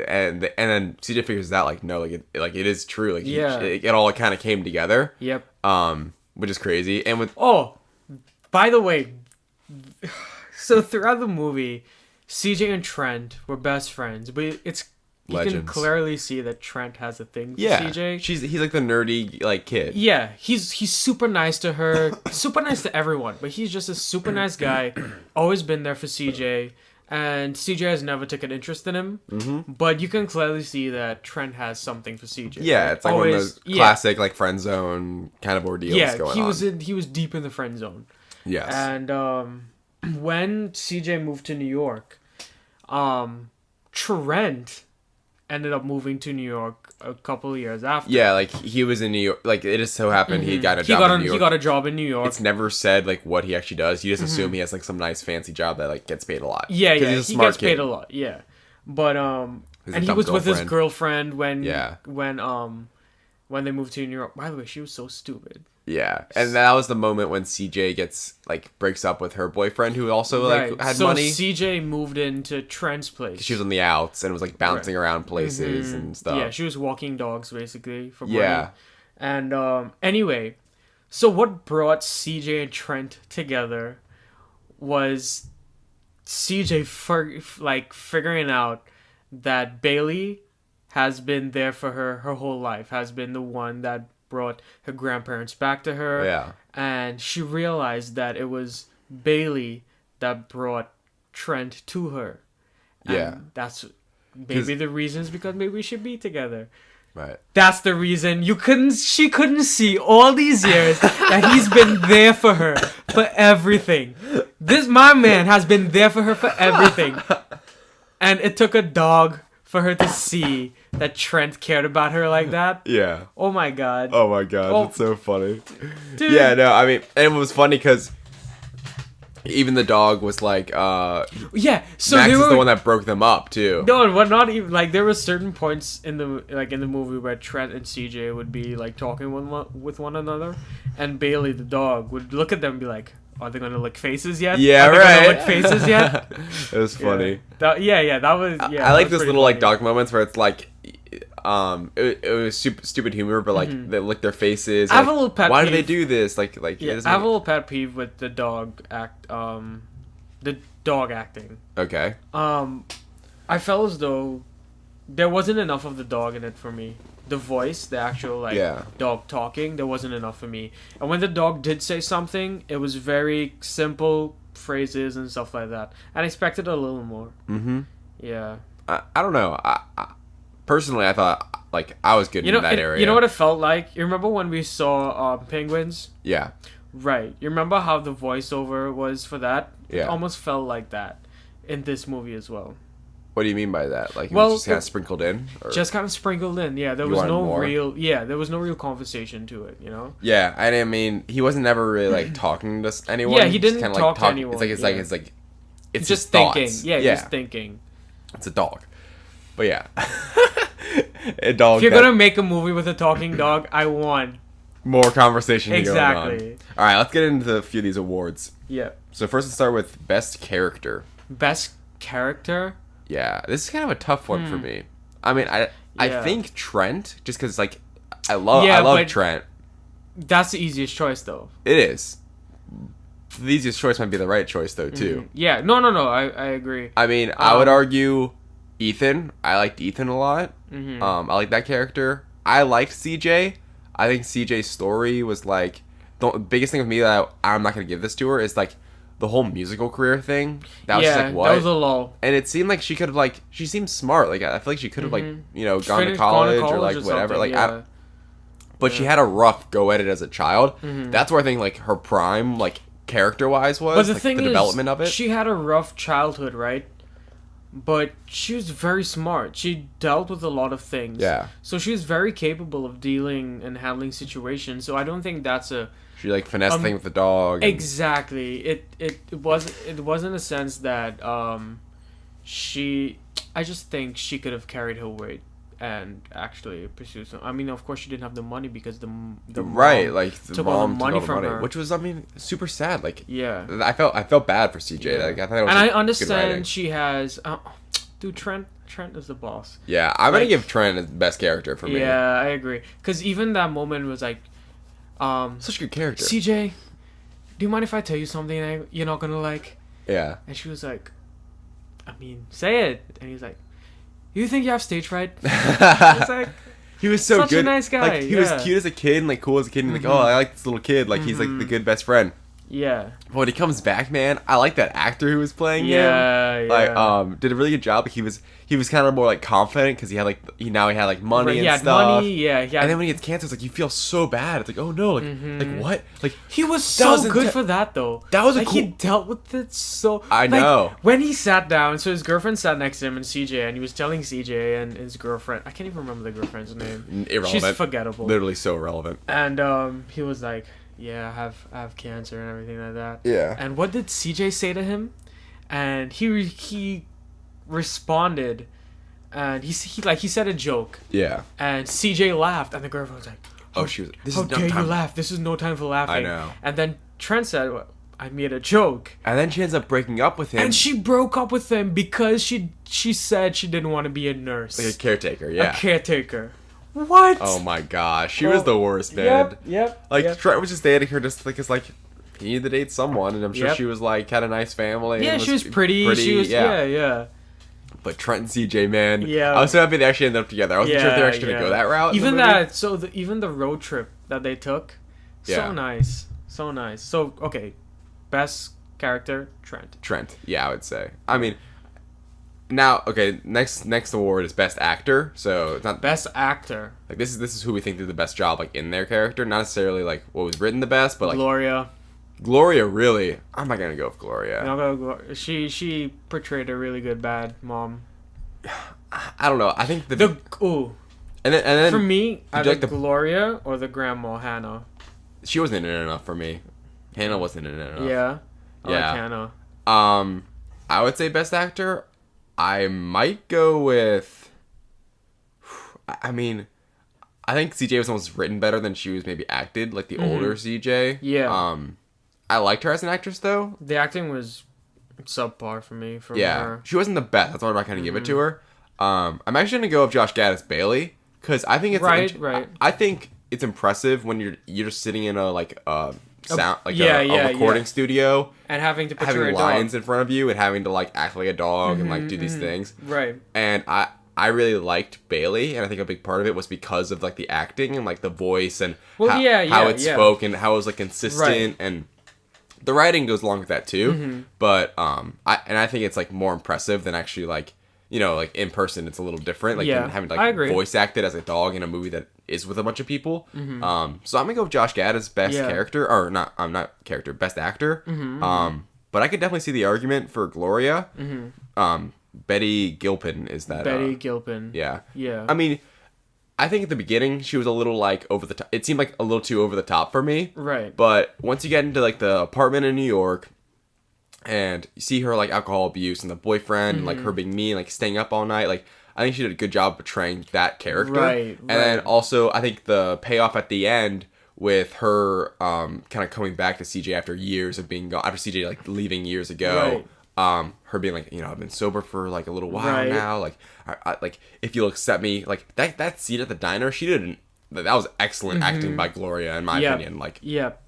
and then CJ figures out like, no, like it is true. Like it all kind of came together. Yep. Which is crazy. And with By the way, so throughout the movie, CJ and Trent were best friends, but you can clearly see that Trent has a thing for CJ. He's like the nerdy like kid. Yeah, he's super nice to her, super nice to everyone, but he's just a super nice guy, always been there for CJ, and CJ has never taken interest in him. Mm-hmm. But you can clearly see that Trent has something for CJ. Yeah, it's like one of those classic like friend zone kind of ordeals going on. He was deep in the friend zone. Yes. And when CJ moved to New York, Trent ended up moving to New York a couple of years after. Yeah, like he was in New York. Like it just so happened he got a job in New York. He got a job in New York. It's never said like what he actually does. You just assume he has like some nice fancy job that like gets paid a lot. Yeah, he's a he smart gets kid. paid a lot. Yeah, but and he was with his girlfriend when they moved to New York. By the way, she was so stupid. Yeah, and that was the moment when CJ gets like breaks up with her boyfriend, who also like had money. So CJ moved into Trent's place. She was on the outs and was like bouncing around places and stuff. Yeah, she was walking dogs basically for money. Yeah, and anyway, so what brought CJ and Trent together was CJ figuring out that Bailey has been there for her whole life, has been the one that brought her grandparents back to her. Yeah. And she realized that it was Bailey that brought Trent to her. And that's maybe the reasons because maybe we should be together. Right. That's the reason she couldn't see all these years that he's been there for her for everything. My man has been there for her for everything. And it took a dog for her to see that Trent cared about her like that. Yeah. Oh my god. It's so funny. Dude. Yeah, no, I mean, and it was funny because even the dog was like, yeah, so Max is the one that broke them up too. No, but not even like there were certain points in the movie where Trent and CJ would be like talking with one another, and Bailey the dog would look at them and be like, are they gonna lick faces yet? Yeah, are they right. gonna lick faces yet? It was funny. That was. I like those little like dog moments where it's like, it was stupid humor, but like they lick their faces. I have a little pet why peeve. do they do this? Like I have a little pet peeve with the dog the dog acting. Okay. I felt as though there wasn't enough of the dog in it for me. The voice, the actual dog talking, there wasn't enough for me. And when the dog did say something, it was very simple phrases and stuff like that. I expected a little more. Mm-hmm. Yeah. I don't know. I personally, I thought like I was good in that area. You know what it felt like? You remember when we saw Penguins? Yeah. Right. You remember how the voiceover was for that? Yeah. It almost felt like that in this movie as well. What do you mean by that? Like it was just kind of sprinkled in? Or? Just kind of sprinkled in. Yeah, there was no real conversation to it, you know? Yeah, I mean, he wasn't never really like talking to anyone. Yeah, he didn't talk to anyone. It's just thinking. Thoughts. Yeah, just thinking. It's a dog. But yeah. A dog. If you're going to make a movie with a talking dog, I want more conversation going on. Exactly. All right, let's get into a few of these awards. Yeah. So first let's start with Best Character. Best Character? Yeah, this is kind of a tough one for me. I mean, I think Trent, just because like I love Trent. That's the easiest choice, though. It is. The easiest choice might be the right choice, though, too. Mm-hmm. Yeah, no, I agree. I mean, I would argue Ethan. I liked Ethan a lot. Mm-hmm. I like that character. I liked CJ. I think CJ's story was like the biggest thing with me that I'm not gonna give this to her is like the whole musical career thing, that was yeah, just like what? that was a lull. And it seemed like she could have like she seemed smart. Like I feel like she could have like gone to Gone to college or like or whatever. something, Like yeah. but she had a rough go at it as a child. Mm-hmm. That's where I think like her prime like character wise was. But the like, thing the is, development of it. she had a rough childhood, right? But she was very smart. She dealt with a lot of things. Yeah. So she was very capable of dealing and handling situations. So I don't think that's a She like finessed the thing with the dog. and- exactly. It wasn't a sense that she. I just think she could have carried her weight and actually pursued some. I mean, of course, she didn't have the money because the right, mom like the took all the mom money took all the from money, her. which was I mean super sad. Like yeah. I felt bad for CJ. Yeah. Like I thought it was And I good writing. understand she has. Dude, Trent is the boss. Yeah, I'm gonna like- give Trent the best character for me. Yeah, I agree. Because even that moment was like, Such a good character. CJ, do you mind if I tell you something you're not gonna like? Yeah. And she was like, I mean, say it. And he's like, you think you have stage fright? It's like, He was so Such a good. nice guy, Like he was yeah. cute as a kid and like cool as a kid and like oh I like this little kid. Like he's like the good best friend. yeah. But when he comes back, man, I like that actor who was playing him. Yeah, yeah. Like did a really good job. Like, he was kind of more like confident because he had like he had like money Right, and he had stuff. money, yeah. He had, And then when he gets cancer, it's like you feel so bad. It's like oh no, like what? Like he was That so was good inte- for that though. That was a like he cool- dealt with it so. I like, know. when he sat down, so his girlfriend sat next to him and CJ, and he was telling CJ and his girlfriend. I can't even remember the girlfriend's name. irrelevant. She's forgettable. Literally so irrelevant. And he was like, "Yeah, I have cancer and everything like that." Yeah. And what did CJ say to him? And he responded, and he said a joke, Yeah. and CJ laughed, and the girlfriend was like, Oh, she was. This "How is no dare you time. laugh? This is no time for laughing." I know. And then Trent said, well, "I made a joke." And then she ends up breaking up with him. And she broke up with him because she said she didn't want to be a nurse, like a caretaker. Yeah. a caretaker. What? Oh my gosh, she was the worst, man. Yep. Like yep. Trent was just dating her just like it's like he needed to date someone, and I'm sure Yep. she was like had a nice family. Yeah, and she was pretty. She was yeah. But Trent and CJ, man, Yeah. I was so happy they actually ended up together. I wasn't sure if they were actually gonna go that route. in the Even movie. that, even the road trip that they took, so Yeah. nice, so nice. So okay, best character Trent. Trent, yeah, I would say. I mean, now okay, next award is best actor. So it's not Best actor like this is who we think did the best job like in their character, not necessarily like what was written the best, but like Gloria. Gloria really. I'm not gonna go with Gloria. I'll go she portrayed a really good bad mom. I don't know. I think And then for me, you either like the- Gloria or the grandma Hannah. she wasn't in it enough for me. Hannah wasn't in it enough. Yeah, I like Yeah. Hannah. I would say best actor. I might go with. I mean, I think CJ was almost written better than she was maybe acted, like the older CJ. Yeah. I liked her as an actress though. The acting was subpar for me. From Yeah, her. she wasn't the best. That's why I'm not gonna give it to her. I'm actually gonna go with Josh Gad as Bailey because I think it's Right. I think it's impressive when you're just sitting in a like sound like yeah, a recording studio And having to portray having a lines dog. in front of you and having to like act like a dog and like do these things. Right. And I really liked Bailey, and I think a big part of it was because of like the acting and like the voice and Well, how, yeah, how yeah, it yeah. spoke and how it was like consistent Right. and the writing goes along with that too. Mm-hmm. But I think it's like more impressive than actually like like in person it's a little different like Yeah, than having to I like agree. voice acted as a dog in a movie that is with a bunch of people. So I'm gonna go with Josh Gad as best Mm-hmm. Yeah. character or not character best actor. But I could definitely see the argument for Gloria. Betty Gilpin is that Betty Gilpin. yeah. Yeah. I mean, I think at the beginning she was a little like over the top. It seemed like a little too over the top for me. Right. But once you get into like the apartment in New York and you see her like alcohol abuse and the boyfriend and like her being mean, like staying up all night, like I think she did a good job portraying that character. Right, And then right. also I think the payoff at the end with her kind of coming back to CJ after years of being gone, after CJ like leaving years ago. Her being like, I've been sober for like a little while Right. now. Like, I like if you'll accept me, like that scene at the diner, she didn't. That was excellent acting by Gloria, in my Yep. opinion. Like, Yep.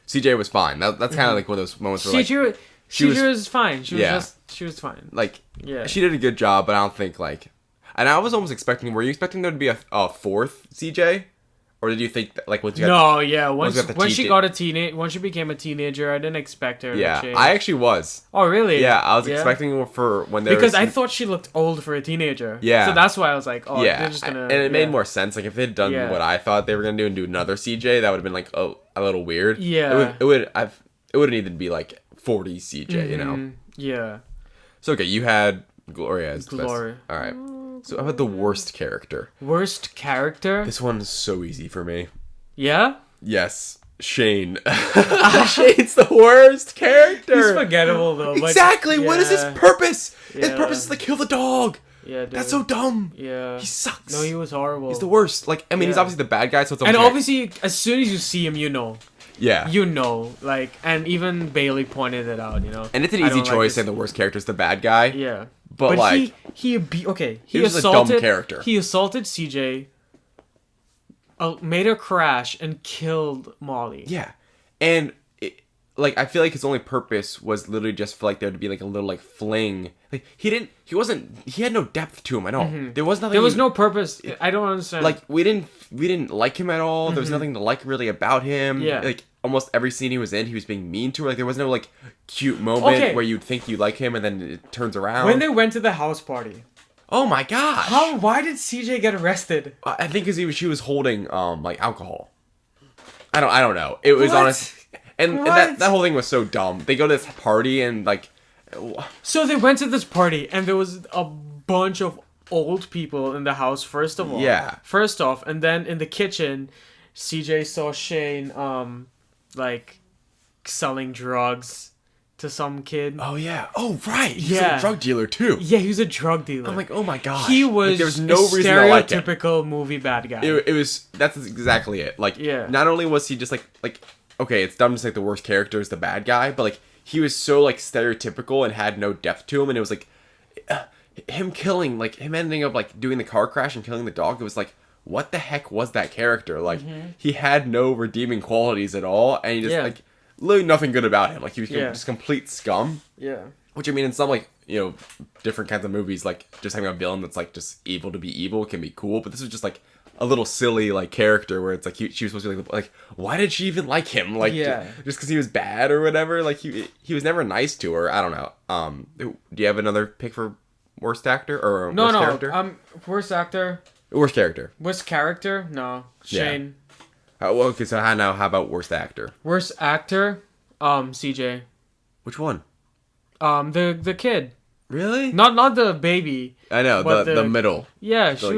CJ was fine. That's kind of like one of those moments where like, She was- was fine. She Yeah. was she was fine. like Yeah. she did a good job, but I don't think like. And I was almost expecting. Were you expecting there to be a fourth CJ, or did you think that, like once you got No, yeah. once Once you got the when she teeth- got once she became a teenager, I didn't expect her yeah, to change. I actually was. Oh, really? Yeah, I was Yeah? expecting for when there Because was I thought she looked old for a teenager. Yeah. So that's why I was like, oh, yeah, they're just gonna. and it made yeah. more sense. Like if they'd done Yeah. what I thought they were gonna do and do another CJ, that would have been like a little weird. Yeah. it would have needed to be like 40 CJ, you know. Mhm. Yeah. So okay, you had Gloria as the best. Gloria. All right. So how about the worst character? Worst character? This one's so easy for me. Yeah? Yes, Shane. Shane's the worst character. He's forgettable though. But Exactly. What is his yeah. purpose? His Yeah. purpose is to kill the dog. Yeah, dude. That's so dumb. Yeah. He sucks. No, he was horrible. He's the worst. Like, I mean, he's Yeah. obviously the bad guy, so it's And almost like- obviously, as soon as you see him, you know. yeah. You know. Like, and even Bailey pointed it out, you know. And it's an I easy don't like choice this- saying the worst character is the bad guy. Yeah. But, like, he he was a dumb assaulted character. He assaulted CJ, made her crash, and killed Molly. Yeah. And like I feel like his only purpose was literally just for like there to be like a little like fling. Like he had no depth to him at all. There was nothing. There was no purpose. I don't understand. like we didn't like him at all. There was nothing to like really about him. Yeah. Like almost every scene he was in, he was being mean to her. Like there was no like cute moment Okay. where you'd think you like him and then it turns around. when they went to the house party, oh my gosh. why did CJ get arrested? I think because she was holding like alcohol. I don't know. It was What? honest, and What? that whole thing was so dumb. They go to this party and like, So they went to this party, and there was a bunch of old people in the house. First of all, Yeah. First off, and then in the kitchen, CJ saw Shane, like, selling drugs to some kid. oh yeah, oh right, he's Yeah. a drug dealer too. Yeah, he was a drug dealer. I'm like, oh my gosh, he Like, was there was no a reason to like him. stereotypical movie bad guy. It was that's exactly it. Like, Yeah. not only was he just like okay, it's dumb to say the worst character is the bad guy, but like he was so like stereotypical and had no depth to him, and it was like him ending up like doing the car crash and killing the dog. It was like, what the heck was that character? Like he had no redeeming qualities at all, and he just Yeah. like literally nothing good about him. Like he was Yeah. just complete scum. Yeah. Which I mean, in some like different kinds of movies, like just having a villain that's like just evil to be evil can be cool. But this was just like a little silly like character where it's like she was supposed to be like why did she even like him? Like Yeah. just because he was bad or whatever. Like he was never nice to her. I don't know. Do you have another pick for worst actor or No, worst no. character? Worst actor, Worst character. worst character. No, Yeah. Shane. Well, okay, so how about worst actor? Worst actor, CJ. Which one? The kid. Really? Not the baby. I know but the middle. Yeah, So,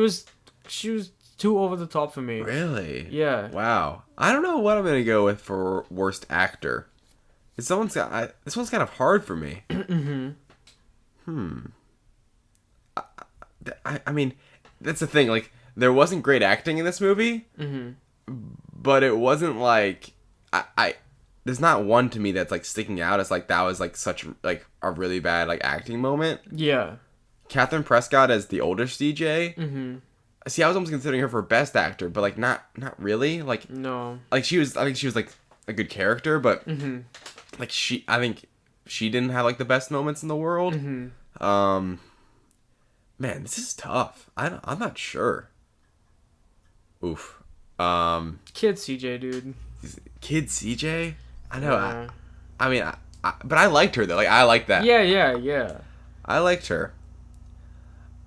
she was too over the top for me. Really? Yeah. Wow. I don't know what I'm gonna go with for worst actor. This one's kind of hard for me. I mean, that's the thing. Like, there wasn't great acting in this movie, but it wasn't like there's not one to me that's like sticking out as like that was like such like a really bad like acting moment. Yeah. Catherine Prescott as the older CJ. See, I was almost considering her for best actor, but like not really. Like No. like I think she was like a good character, but like I think she didn't have like the best moments in the world. Man, this is tough. I'm not sure. Oof. Kid CJ, dude. Kid CJ. I know. Yeah. I mean, but I liked her though. Like I like that. Yeah. I liked her.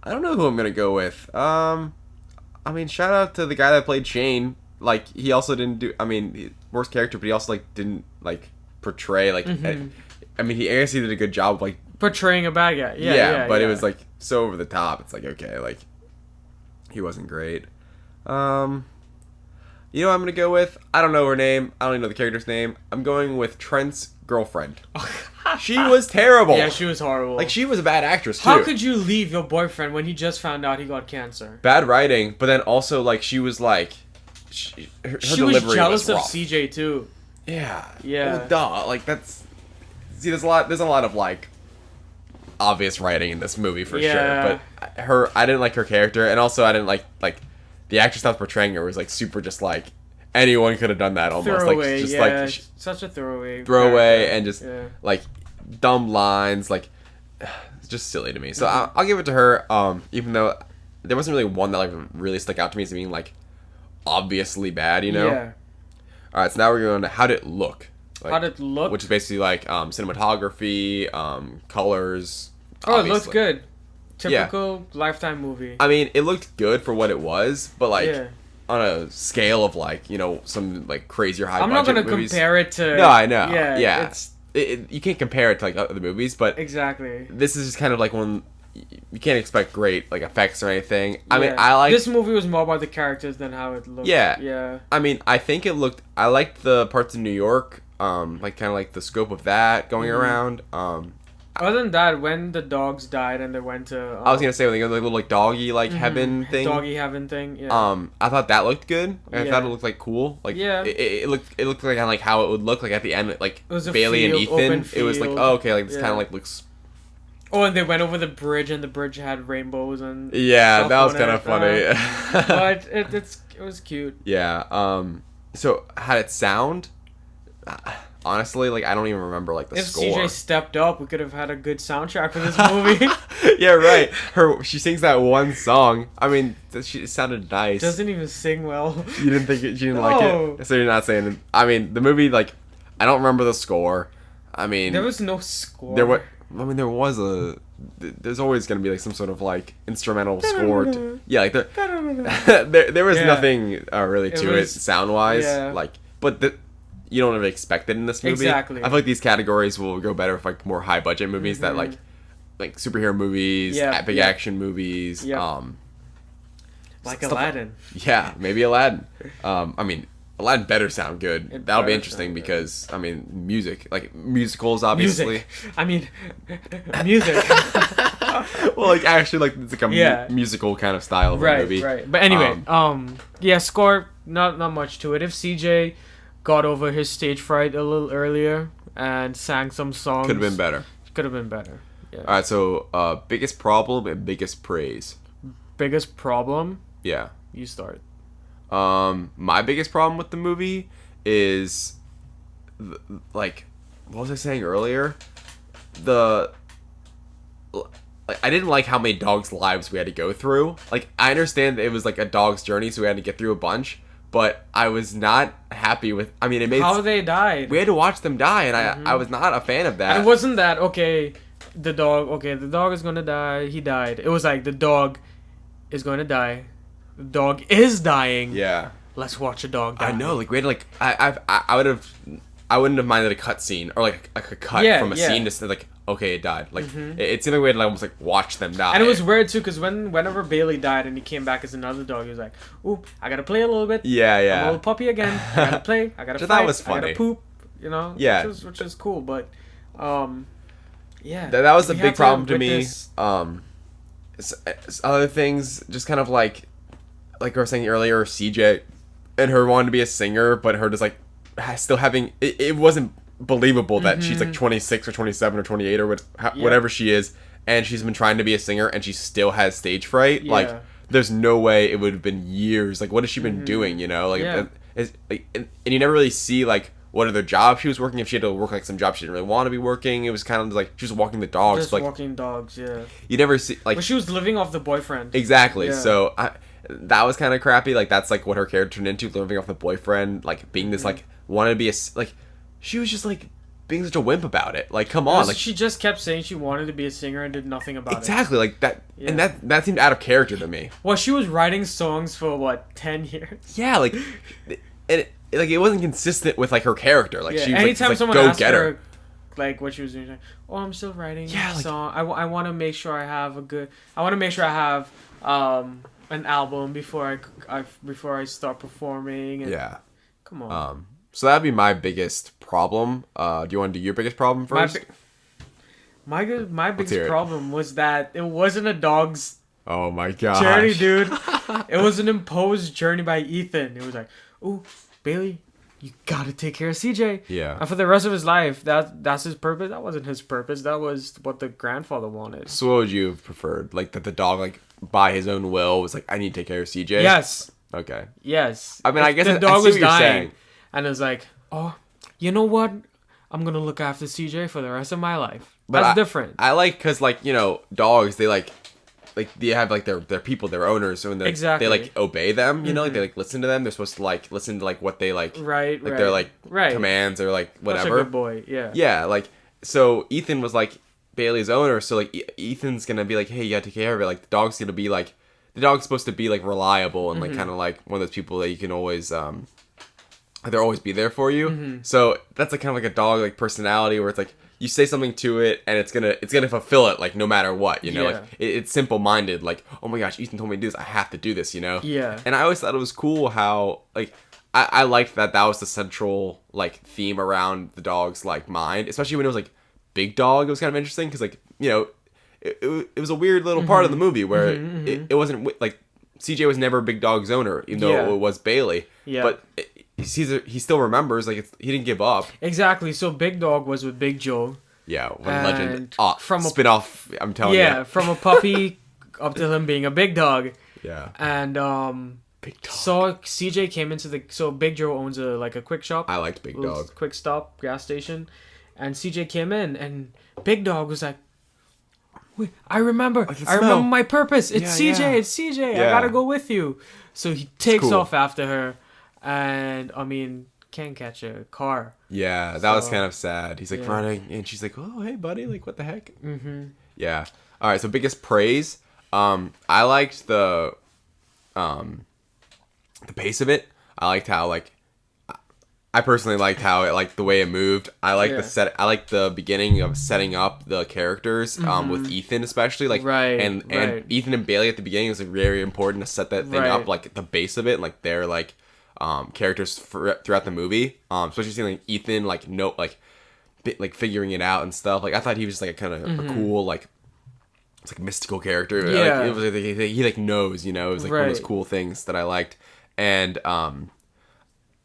I don't know who I'm gonna go with. I mean, shout out to the guy that played Shane. Like, he also didn't do. I mean, worst character, but he also like didn't like portray like. I mean, I guess he did a good job of like. Portraying a bad guy. Yeah. But it was like so over the top. It's like okay, like he wasn't great. You know what I'm gonna go with? I don't know her name. I don't even know the character's name. I'm going with Trent's girlfriend. She was terrible. Yeah, she was horrible. Like, she was a bad actress too. How could you leave your boyfriend when he just found out he got cancer? Bad writing, but then also like she was like, her She delivery was jealous of rough. CJ too. Yeah. Yeah. Well, duh. Like that's. See, there's a lot of like obvious writing in this movie for Yeah. sure. But I didn't like her character, and also I didn't like the actress that was portraying her was like super just like anyone could have done that almost Throwaway, like just yeah, like such a throwaway. throwaway character. and just Yeah. like dumb lines like it's just silly to me. So I'll give it to her. Even though there wasn't really one that like really stuck out to me as being like, obviously bad, you know. Yeah. All right, so now we're going to how did it look? Like, How did it look? which is basically like cinematography, colors. Oh, it obviously. looks good. Typical Lifetime movie. I mean, it looked good for what it was, but like Yeah. on a scale of like some like crazier high. I'm not budget gonna movies. compare it to. No, I know. Yeah. Yeah. It's You can't compare it to like other movies, but exactly. this is just kind of like one. You can't expect great like effects or anything. I mean, Yeah. I like this movie was more about the characters than how it looked. Yeah. Yeah. I mean, I think it looked. I liked the parts in New York. Like kind of like the scope of that going around. Other than that, when the dogs died and they went to, I was gonna say like a little like doggy like heaven thing. doggy heaven thing. Yeah. I thought that looked good. I Yeah. thought it looked like cool. Like Yeah. it looked like kind of like how it would look like at the end. Like It was a Bailey and field, Ethan. open It was like field. oh okay like this Yeah. kind of like looks. Oh, and they went over the bridge, and the bridge had rainbows and. Yeah, stuff that was on kind it. of funny. But it was cute. Yeah. So how did it sound? Honestly, like I don't even remember like the If score. CJ stepped up, we could have had a good soundtrack for this movie. Yeah, right. She sings that one song. I mean, it sounded nice. Doesn't even sing well. You didn't think she didn't like No. it, so you're not saying. I mean, the movie like I don't remember the score. I mean, There was no score. there was a. There's always gonna be like some sort of like instrumental score. Yeah, like there was Yeah. nothing really to it was- sound wise. yeah. Like, but you don't really expect it in this movie. Exactly. I feel like these categories will go better with like more high budget movies that like superhero movies, Yeah, big yeah. action movies. Yeah. Like stuff- Aladdin. Yeah, maybe Aladdin. I mean, Aladdin better sound good. It That'll be better interesting sound good. because I mean, music, like musicals, obviously. Music. I mean, music. Well, like actually, like it's like a Yeah. musical kind of style of a Right, movie. right. But anyway, yeah, score not much to it. If CJ got over his stage fright a little earlier and sang some songs, Could have been better. Could have been better. Yeah. All right, so biggest problem and biggest praise. Biggest problem? Yeah. You start. My biggest problem with the movie is like what was I saying earlier? Like I didn't like how many dogs' lives we had to go through. Like I understand that it was like a dog's journey, so we had to get through a bunch, but I was not happy with. I mean, it made How they died. we had to watch them die, and I was not a fan of that. And it wasn't that okay. The dog is gonna die. He died. It was like the dog is gonna die. The dog is dying. Yeah, Let's watch a dog die. I know. Like we had to, like I wouldn't have minded a cut scene or like a cut Yeah, from a yeah. scene to say like okay it died. Like it seemed like we had to like, almost like watch them die. And it was weird too, because whenever Bailey died and he came back as another dog, he was like, "Ooh, I gotta play a little bit. yeah I'm a yeah. little puppy again. I gotta play. I gotta Which I fight. thought was I gotta funny. poop. You know. Yeah. Which is cool, but yeah. That was the We big had to problem to me. witness- Other things, just kind of like I was saying earlier, CJ and her wanting to be a singer, but her just like still having it wasn't believable that she's like 26 or 27 or 28 or whatever she is, and she's been trying to be a singer and she still has stage fright. Yeah. Like, there's no way it would have been years. Like, what has she been doing? You know, like, Yeah. and you never really see like what other jobs she was working. If she had to work like some job she didn't really want to be working, it was kind of like she was walking the dogs. Just Like, walking dogs. Yeah. you never see like But she was living off the boyfriend. exactly. Yeah. So that was kind of crappy. Like that's like what her character turned into, living off the boyfriend, like being this like wanted to be like she was just like being such a wimp about it. Like come on, like she just kept saying she wanted to be a singer and did nothing about it. exactly like that, Yeah. and that seemed out of character to me. Well, she was writing songs for what 10 years. Yeah, like and it wasn't consistent with like her character. Like Yeah. she was Anytime like, someone go asked get her, like what she was doing, she's like, "Oh, I'm still writing Yeah, a like- song. I want to make sure I have a good. I want to make sure I have an album before I start performing." And Yeah. come on. So that'd be my biggest problem. Do you want to do your biggest problem my first? my hear biggest it. problem was that it wasn't a dog's Oh my god. journey, dude. It was an imposed journey by Ethan. It was like, "Ooh, Bailey, you gotta take care of CJ." Yeah. And for the rest of his life, that's his purpose. That wasn't his purpose. That was what the grandfather wanted. So what would you have preferred? Like that the dog like by his own will was like I need to take care of CJ? Yes. Okay. Yes. I mean, I If guess the I dog see was what you're dying, saying. and it was like, "Oh, you know what? I'm gonna look after CJ for the rest of my life." But That's different. I like because like dogs they like like they have like their people, their owners, so when Exactly. they like obey them, you know, like they like listen to them. They're supposed to like listen to like what they like, Right. like right. their like right. commands or like Such a whatever. good boy. Yeah. Yeah, like so Ethan was like Bailey's owner, so like Ethan's gonna be like, hey, you gotta take care of it. Like the dog's gonna be like, the dog's supposed to be like reliable and like kind of like one of those people that you can always they'll always be there for you. So that's like kind of like a dog like personality where it's like you say something to it and it's gonna fulfill it like no matter what, you know. Yeah. Like it's simple minded, like, oh my gosh, Ethan told me to do this, I have to do this, you know. Yeah. And I always thought it was cool how like I liked that was the central like theme around the dog's like mind, especially when it was like Big Dog. It was kind of interesting because like, you know, it was a weird little part of the movie where it wasn't like CJ was never Big Dog's owner, even though it was Bailey. Yeah. But he still remembers, like he didn't give up. Exactly. So Big Dog was with Big Joe. Yeah, one And legend. from a- Spin-off, I'm telling Yeah, you. from a puppy up to him being a big dog. Yeah. And Big Dog. so CJ came into the so Big Joe owns a quick shop. I liked Big little Dog. quick stop gas station, and CJ came in and Big Dog was like, "Wait, I remember smell. my purpose. It's Yeah, CJ. yeah. It's CJ. I Yeah. gotta go with you." So he takes cool. off after her, and I mean can't catch a car. Yeah, that was So- kind of sad. He's like Yeah. running, and she's like, "Oh, hey, buddy! Like, what the heck?" Mm-hmm. Yeah. All right. So biggest praise. I liked the pace of it. I liked how like, I personally liked how it like the way it moved. I like Yeah. the set. I like the beginning of setting up the characters. With Ethan especially like Right, and right. Ethan and Bailey at the beginning was like very important to set that thing up, Right. like the base of it, and, like their like characters throughout the movie. Especially seeing like Ethan like like figuring it out and stuff. Like I thought he was just like a kind of a cool like, it's like a mystical character. Yeah. Like, it was like, he like knows, you know. It was like one of those Right. cool things that I liked. And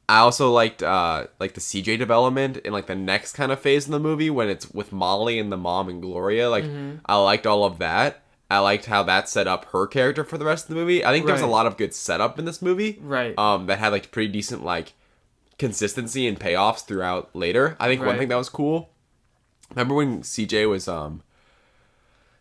I also liked like the CJ development in like the next kind of phase in the movie when it's with Molly and the mom and Gloria. Like I liked all of that. I liked how that set up her character for the rest of the movie. I think there was a Right. lot of good setup in this movie. Right. That had like pretty decent like consistency and payoffs throughout later. I think one Right. thing that was cool. Remember when CJ was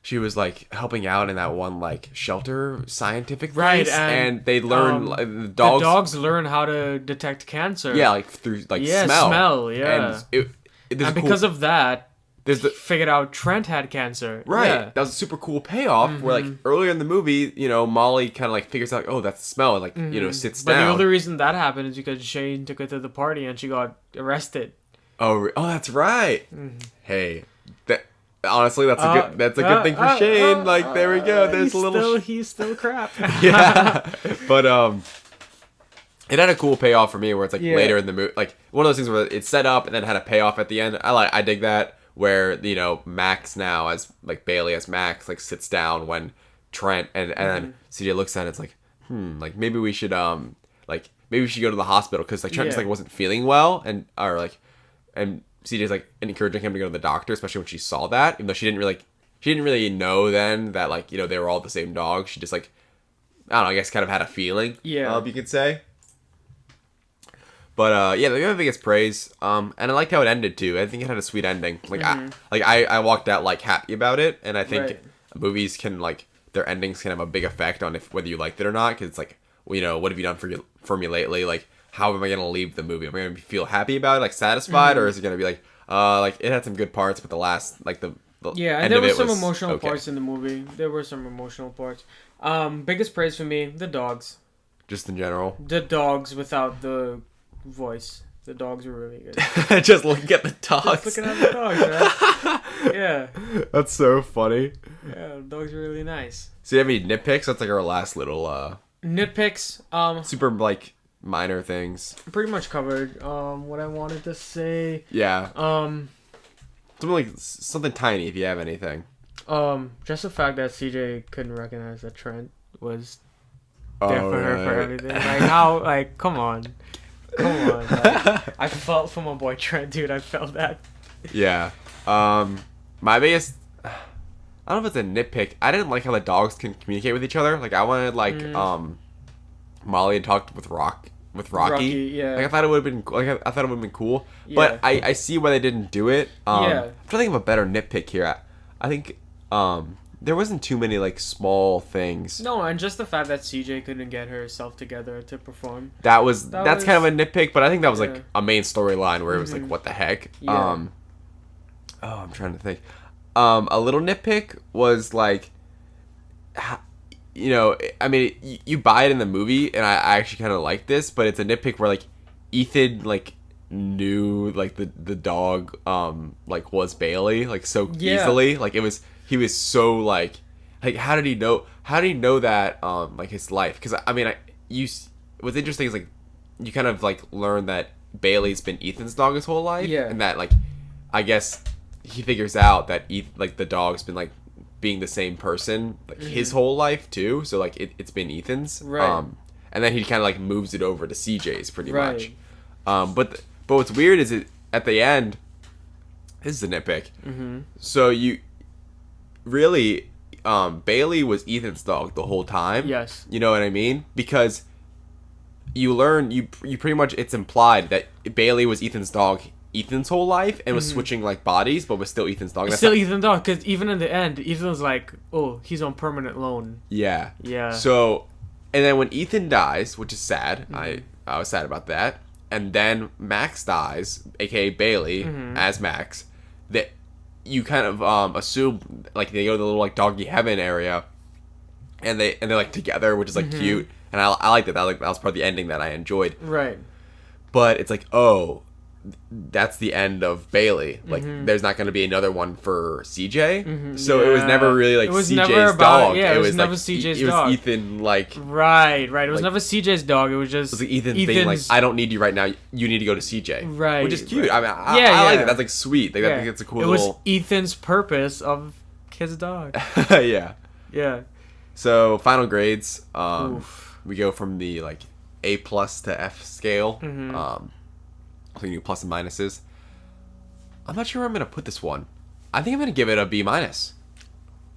she was like helping out in that one like shelter scientific Right, place, and, and they learned like, the The dogs. dogs learn how to detect cancer. Yeah, like through like Yeah, smell. smell, yeah. And there's And a cool- because of that, there's the figured out Trent had cancer. right. Yeah. That was a super cool payoff. Where like earlier in the movie, you know, Molly kind of like figures out, oh, that's the smell, and like you know, sits But down. the only reason that happened is because Shane took her to the party and she got arrested. Oh, that's right. Hey, that honestly, that's a good thing for Shane. Like there we go. There's a little. He's still crap. Yeah, but it had a cool payoff for me where it's like Yeah. later in the movie, like one of those things where it's set up and then had a payoff at the end. I dig that, where you know Max now as like Bailey as Max like sits down when Trent and then CJ looks at it, it's like like maybe we should like maybe we should go to the hospital because like Trent just Yeah. like wasn't feeling well and CJ's like encouraging him to go to the doctor, especially when she saw that, even though she didn't really know then that like, you know, they were all the same dog. She just like, I don't know, I guess kind of had a feeling. Yeah. You could say. But yeah, the biggest praise. And I liked how it ended too. I think it had a sweet ending. Like I walked out like happy about it, and I think Right. movies can like their endings can have a big effect on if whether you liked it or not. Because it's like, well, you know, what have you done for me lately? Like, how am I gonna leave the movie? Am I gonna feel happy about it, like satisfied, or is it gonna be like it had some good parts, but the last like the Yeah, end and there of were it some was emotional okay. parts in the movie. There were some emotional parts. Biggest praise for me, the dogs. Just in general. The dogs without the voice. The dogs were really good. Just looking at the dogs. Just looking at the dogs, man. Yeah. That's so funny. Yeah, the dogs are really nice. So you have any nitpicks? That's like our last little Nitpicks, super like minor things. pretty much covered. What I wanted to say. Yeah. Something tiny if you have anything. Just the fact that CJ couldn't recognize that Trent was there for her for everything. Like how, like, come on. Like, I felt for my boy Trent, dude. I felt that. Yeah. My biggest, I don't know if it's a nitpick. I didn't like how the dogs can communicate with each other. Like I wanted like Molly had talked with Rocky. Yeah. Like I thought it would have been I thought it would have been cool. But Yeah. I see why they didn't do it. Yeah. I'm trying to think of a better nitpick here. I think there wasn't too many like small things. No, and just the fact that CJ couldn't get herself together to perform. That's was- kind of a nitpick, but I think that was Yeah. like a main storyline where it was like, what the heck? Yeah. I'm trying to think. A little nitpick was like, you know, I mean, you buy it in the movie, and I actually kind of like this, but it's a nitpick where like Ethan like knew like the dog like was Bailey like so Yeah. easily. Like he was so like how did he know that like his life? Because I mean what's interesting is like you kind of like learn that Bailey's been Ethan's dog his whole life. Yeah. And that like I guess he figures out that like the dog's been like being the same person like his whole life too. So like it's been Ethan's. Right. And then he kind of like moves it over to CJ's pretty Right. much. But what's weird is it at the end. This is a nitpick. Mm-hmm. So you really Bailey was Ethan's dog the whole time. Yes. You know what I mean? Because you learn you pretty much it's implied that Bailey was Ethan's dog Ethan's whole life and was switching like bodies, but was still Ethan's dog. It's still Ethan's dog, because even in the end, Ethan's like, oh, he's on permanent loan. Yeah. Yeah. So, and then when Ethan dies, which is sad, I was sad about that. And then Max dies, aka Bailey, as Max. That you kind of assume like they go to the little like doggy heaven area, and they're like together, which is like cute. And I like that. That was part of the ending that I enjoyed. Right. But it's like, oh, that's the end of Bailey. Like, there's not going to be another one for CJ. So it was Yeah. never really like It was CJ's never about- dog. yeah, it was never like, CJ's it was dog. Ethan like. Right. It was Like- never CJ's dog. It was just It was like Ethan being like, I don't need you right now. You need to go to CJ. Right, Which is cute. right. I mean, I Yeah, like yeah. it. That's like sweet. Like, I think it's a cool It was little. Ethan's purpose of his dog. Yeah. Yeah. So final grades. Oof. We go from the like A+ to F scale. Mm-hmm. So you do plus and minuses. I'm not sure where I'm gonna put this one. I think I'm gonna give it a B-.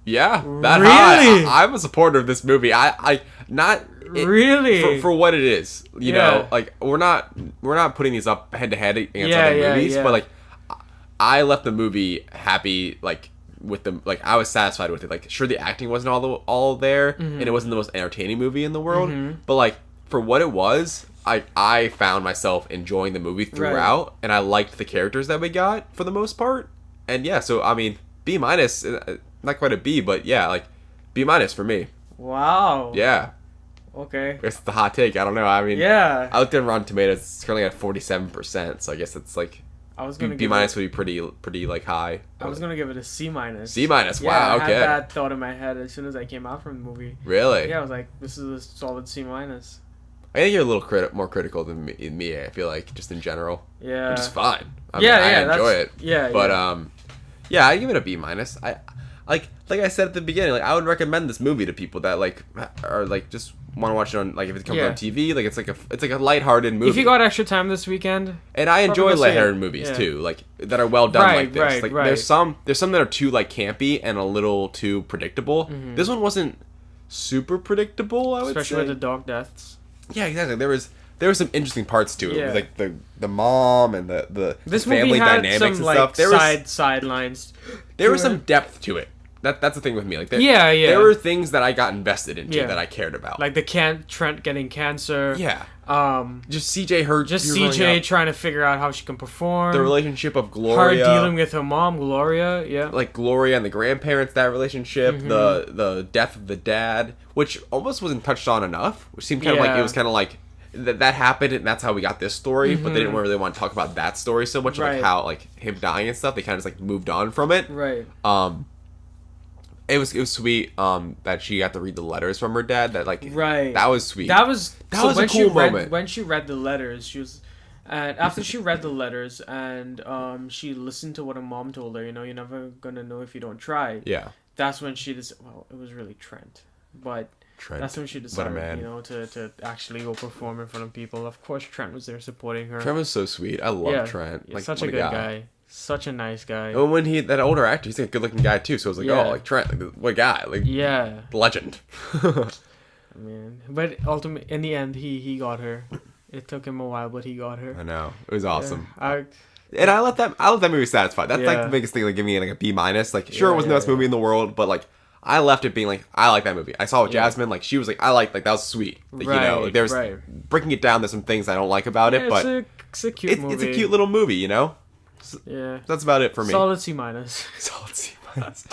Yeah, that Really? high. I'm a supporter of this movie. I not it- Really? for what it is. You Yeah. know, like we're not putting these up head to head against Yeah, other yeah, movies, yeah. but like I left the movie happy. Like with the like I was satisfied with it. Like sure the acting wasn't all there, and it wasn't the most entertaining movie in the world, but like for what it was. I found myself enjoying the movie throughout, and I liked the characters that we got for the most part. And yeah, so I mean, B-, not quite a B, but yeah, like B- for me. Wow. Yeah, Okay. it's the hot take. I don't know. I mean, Yeah. I looked at Rotten Tomatoes. It's currently at 47%, so I guess it's like I was gonna B- give would be pretty like high. I was gonna give it a C-. C-. Yeah, Wow. I Okay. had that thought in my head as soon as I came out from the movie. Really? Yeah, I was like, this is a solid C-. I think you're a little more critical than me. I feel like just in general, Yeah. which is fine. I Yeah, mean, I yeah, enjoy that's- it. yeah, But yeah. yeah, I give it a B-. I like I said at the beginning, like I would recommend this movie to people that like are like just want to watch it on like if it comes Yeah. on TV, like it's like a lighthearted movie. If you got extra time this weekend, and I enjoy probably go see lighthearted it. movies Yeah. too, like that are well done Right, like this. right, Like right. there's some that are too like campy and a little too predictable. Mm-hmm. This one wasn't super predictable, I would especially say. with the dog deaths. Yeah, exactly. There were some interesting parts to it. Yeah. With, like the mom and the This family movie had dynamics some and like stuff. There was sidelines. there was to some it. depth to it. That's the thing with me. Like Yeah, yeah. There were things that I got invested into Yeah. that I cared about. Like the Trent getting cancer. yeah, Um, just CJ her just growing CJ up, trying to figure out how she can perform. the relationship of her Gloria, dealing with her mom, Gloria. Yeah. like Gloria and the grandparents, that relationship, Mm-hmm. the death of the dad, which almost wasn't touched on enough. Which seemed kind of like Yeah. it was kind of like that happened and that's how we got this story, but they didn't really want to talk about that story so much, like Mm-hmm. Right. how like him dying and stuff. They kind of just like moved on from it. Right. It was sweet that she got to read the letters from her dad. That like Right. that was sweet. That was was a when cool she read, moment. When she read the letters, she was, and after she read the letters and she listened to what her mom told her. You know, you're never gonna know if you don't try. Yeah. That's when she well, it was really Trent, but Trent. that's when she What a decided, man. you know, to actually go perform in front of people. Of course, Trent was there supporting her. Trent was so sweet. I love yeah, Trent. yeah, Like such what a good guy. Such a nice guy. And when that older actor, he's like a good looking guy too. So I was like, Yeah. oh, like Trent, like what guy, like Yeah, legend. man. But ultimately, in the end, he got her. It took him a while, but he got her. I know it was awesome. Yeah, And I let that movie satisfied. That's like Yeah. the biggest thing, like giving it like a B-. Like sure, Yeah, it wasn't the yeah, best movie in the world, but like I left it being like, I like that movie. I saw it with Yeah. Jasmine, like she was like, I like that was sweet. Like, you know, Right, there's right. breaking it down. There's some things I don't like about it, but it's a cute movie. it's a cute little movie, you know. Yeah. That's about it for me. Solid C minus. Solid C minus.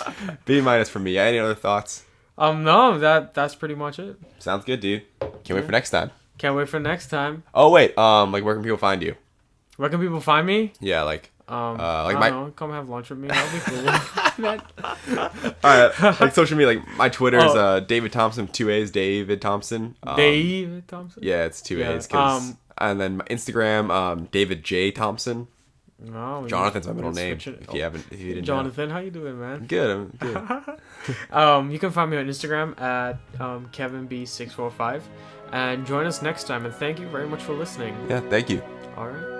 B minus for me. Yeah, any other thoughts? No, that's pretty much it. Sounds good, dude. Can't wait for next time. Can't wait for next time. Oh wait, like where can people find you? Where can people find me? Yeah, like Like my- I don't know, come have lunch with me. That'll be cool. alright, like social media, like my Twitter is Oh. David Thompson, 2 A's, David Thompson. David Thompson. Yeah, it's 2 Yeah, A's. And then my Instagram, David J Thompson. No, Jonathan's my middle let's name. switch it. If you didn't know. Jonathan, how you doing, man? Good, I'm good. You can find me on Instagram at KevinB645, and join us next time. And thank you very much for listening. Yeah, thank you. All right.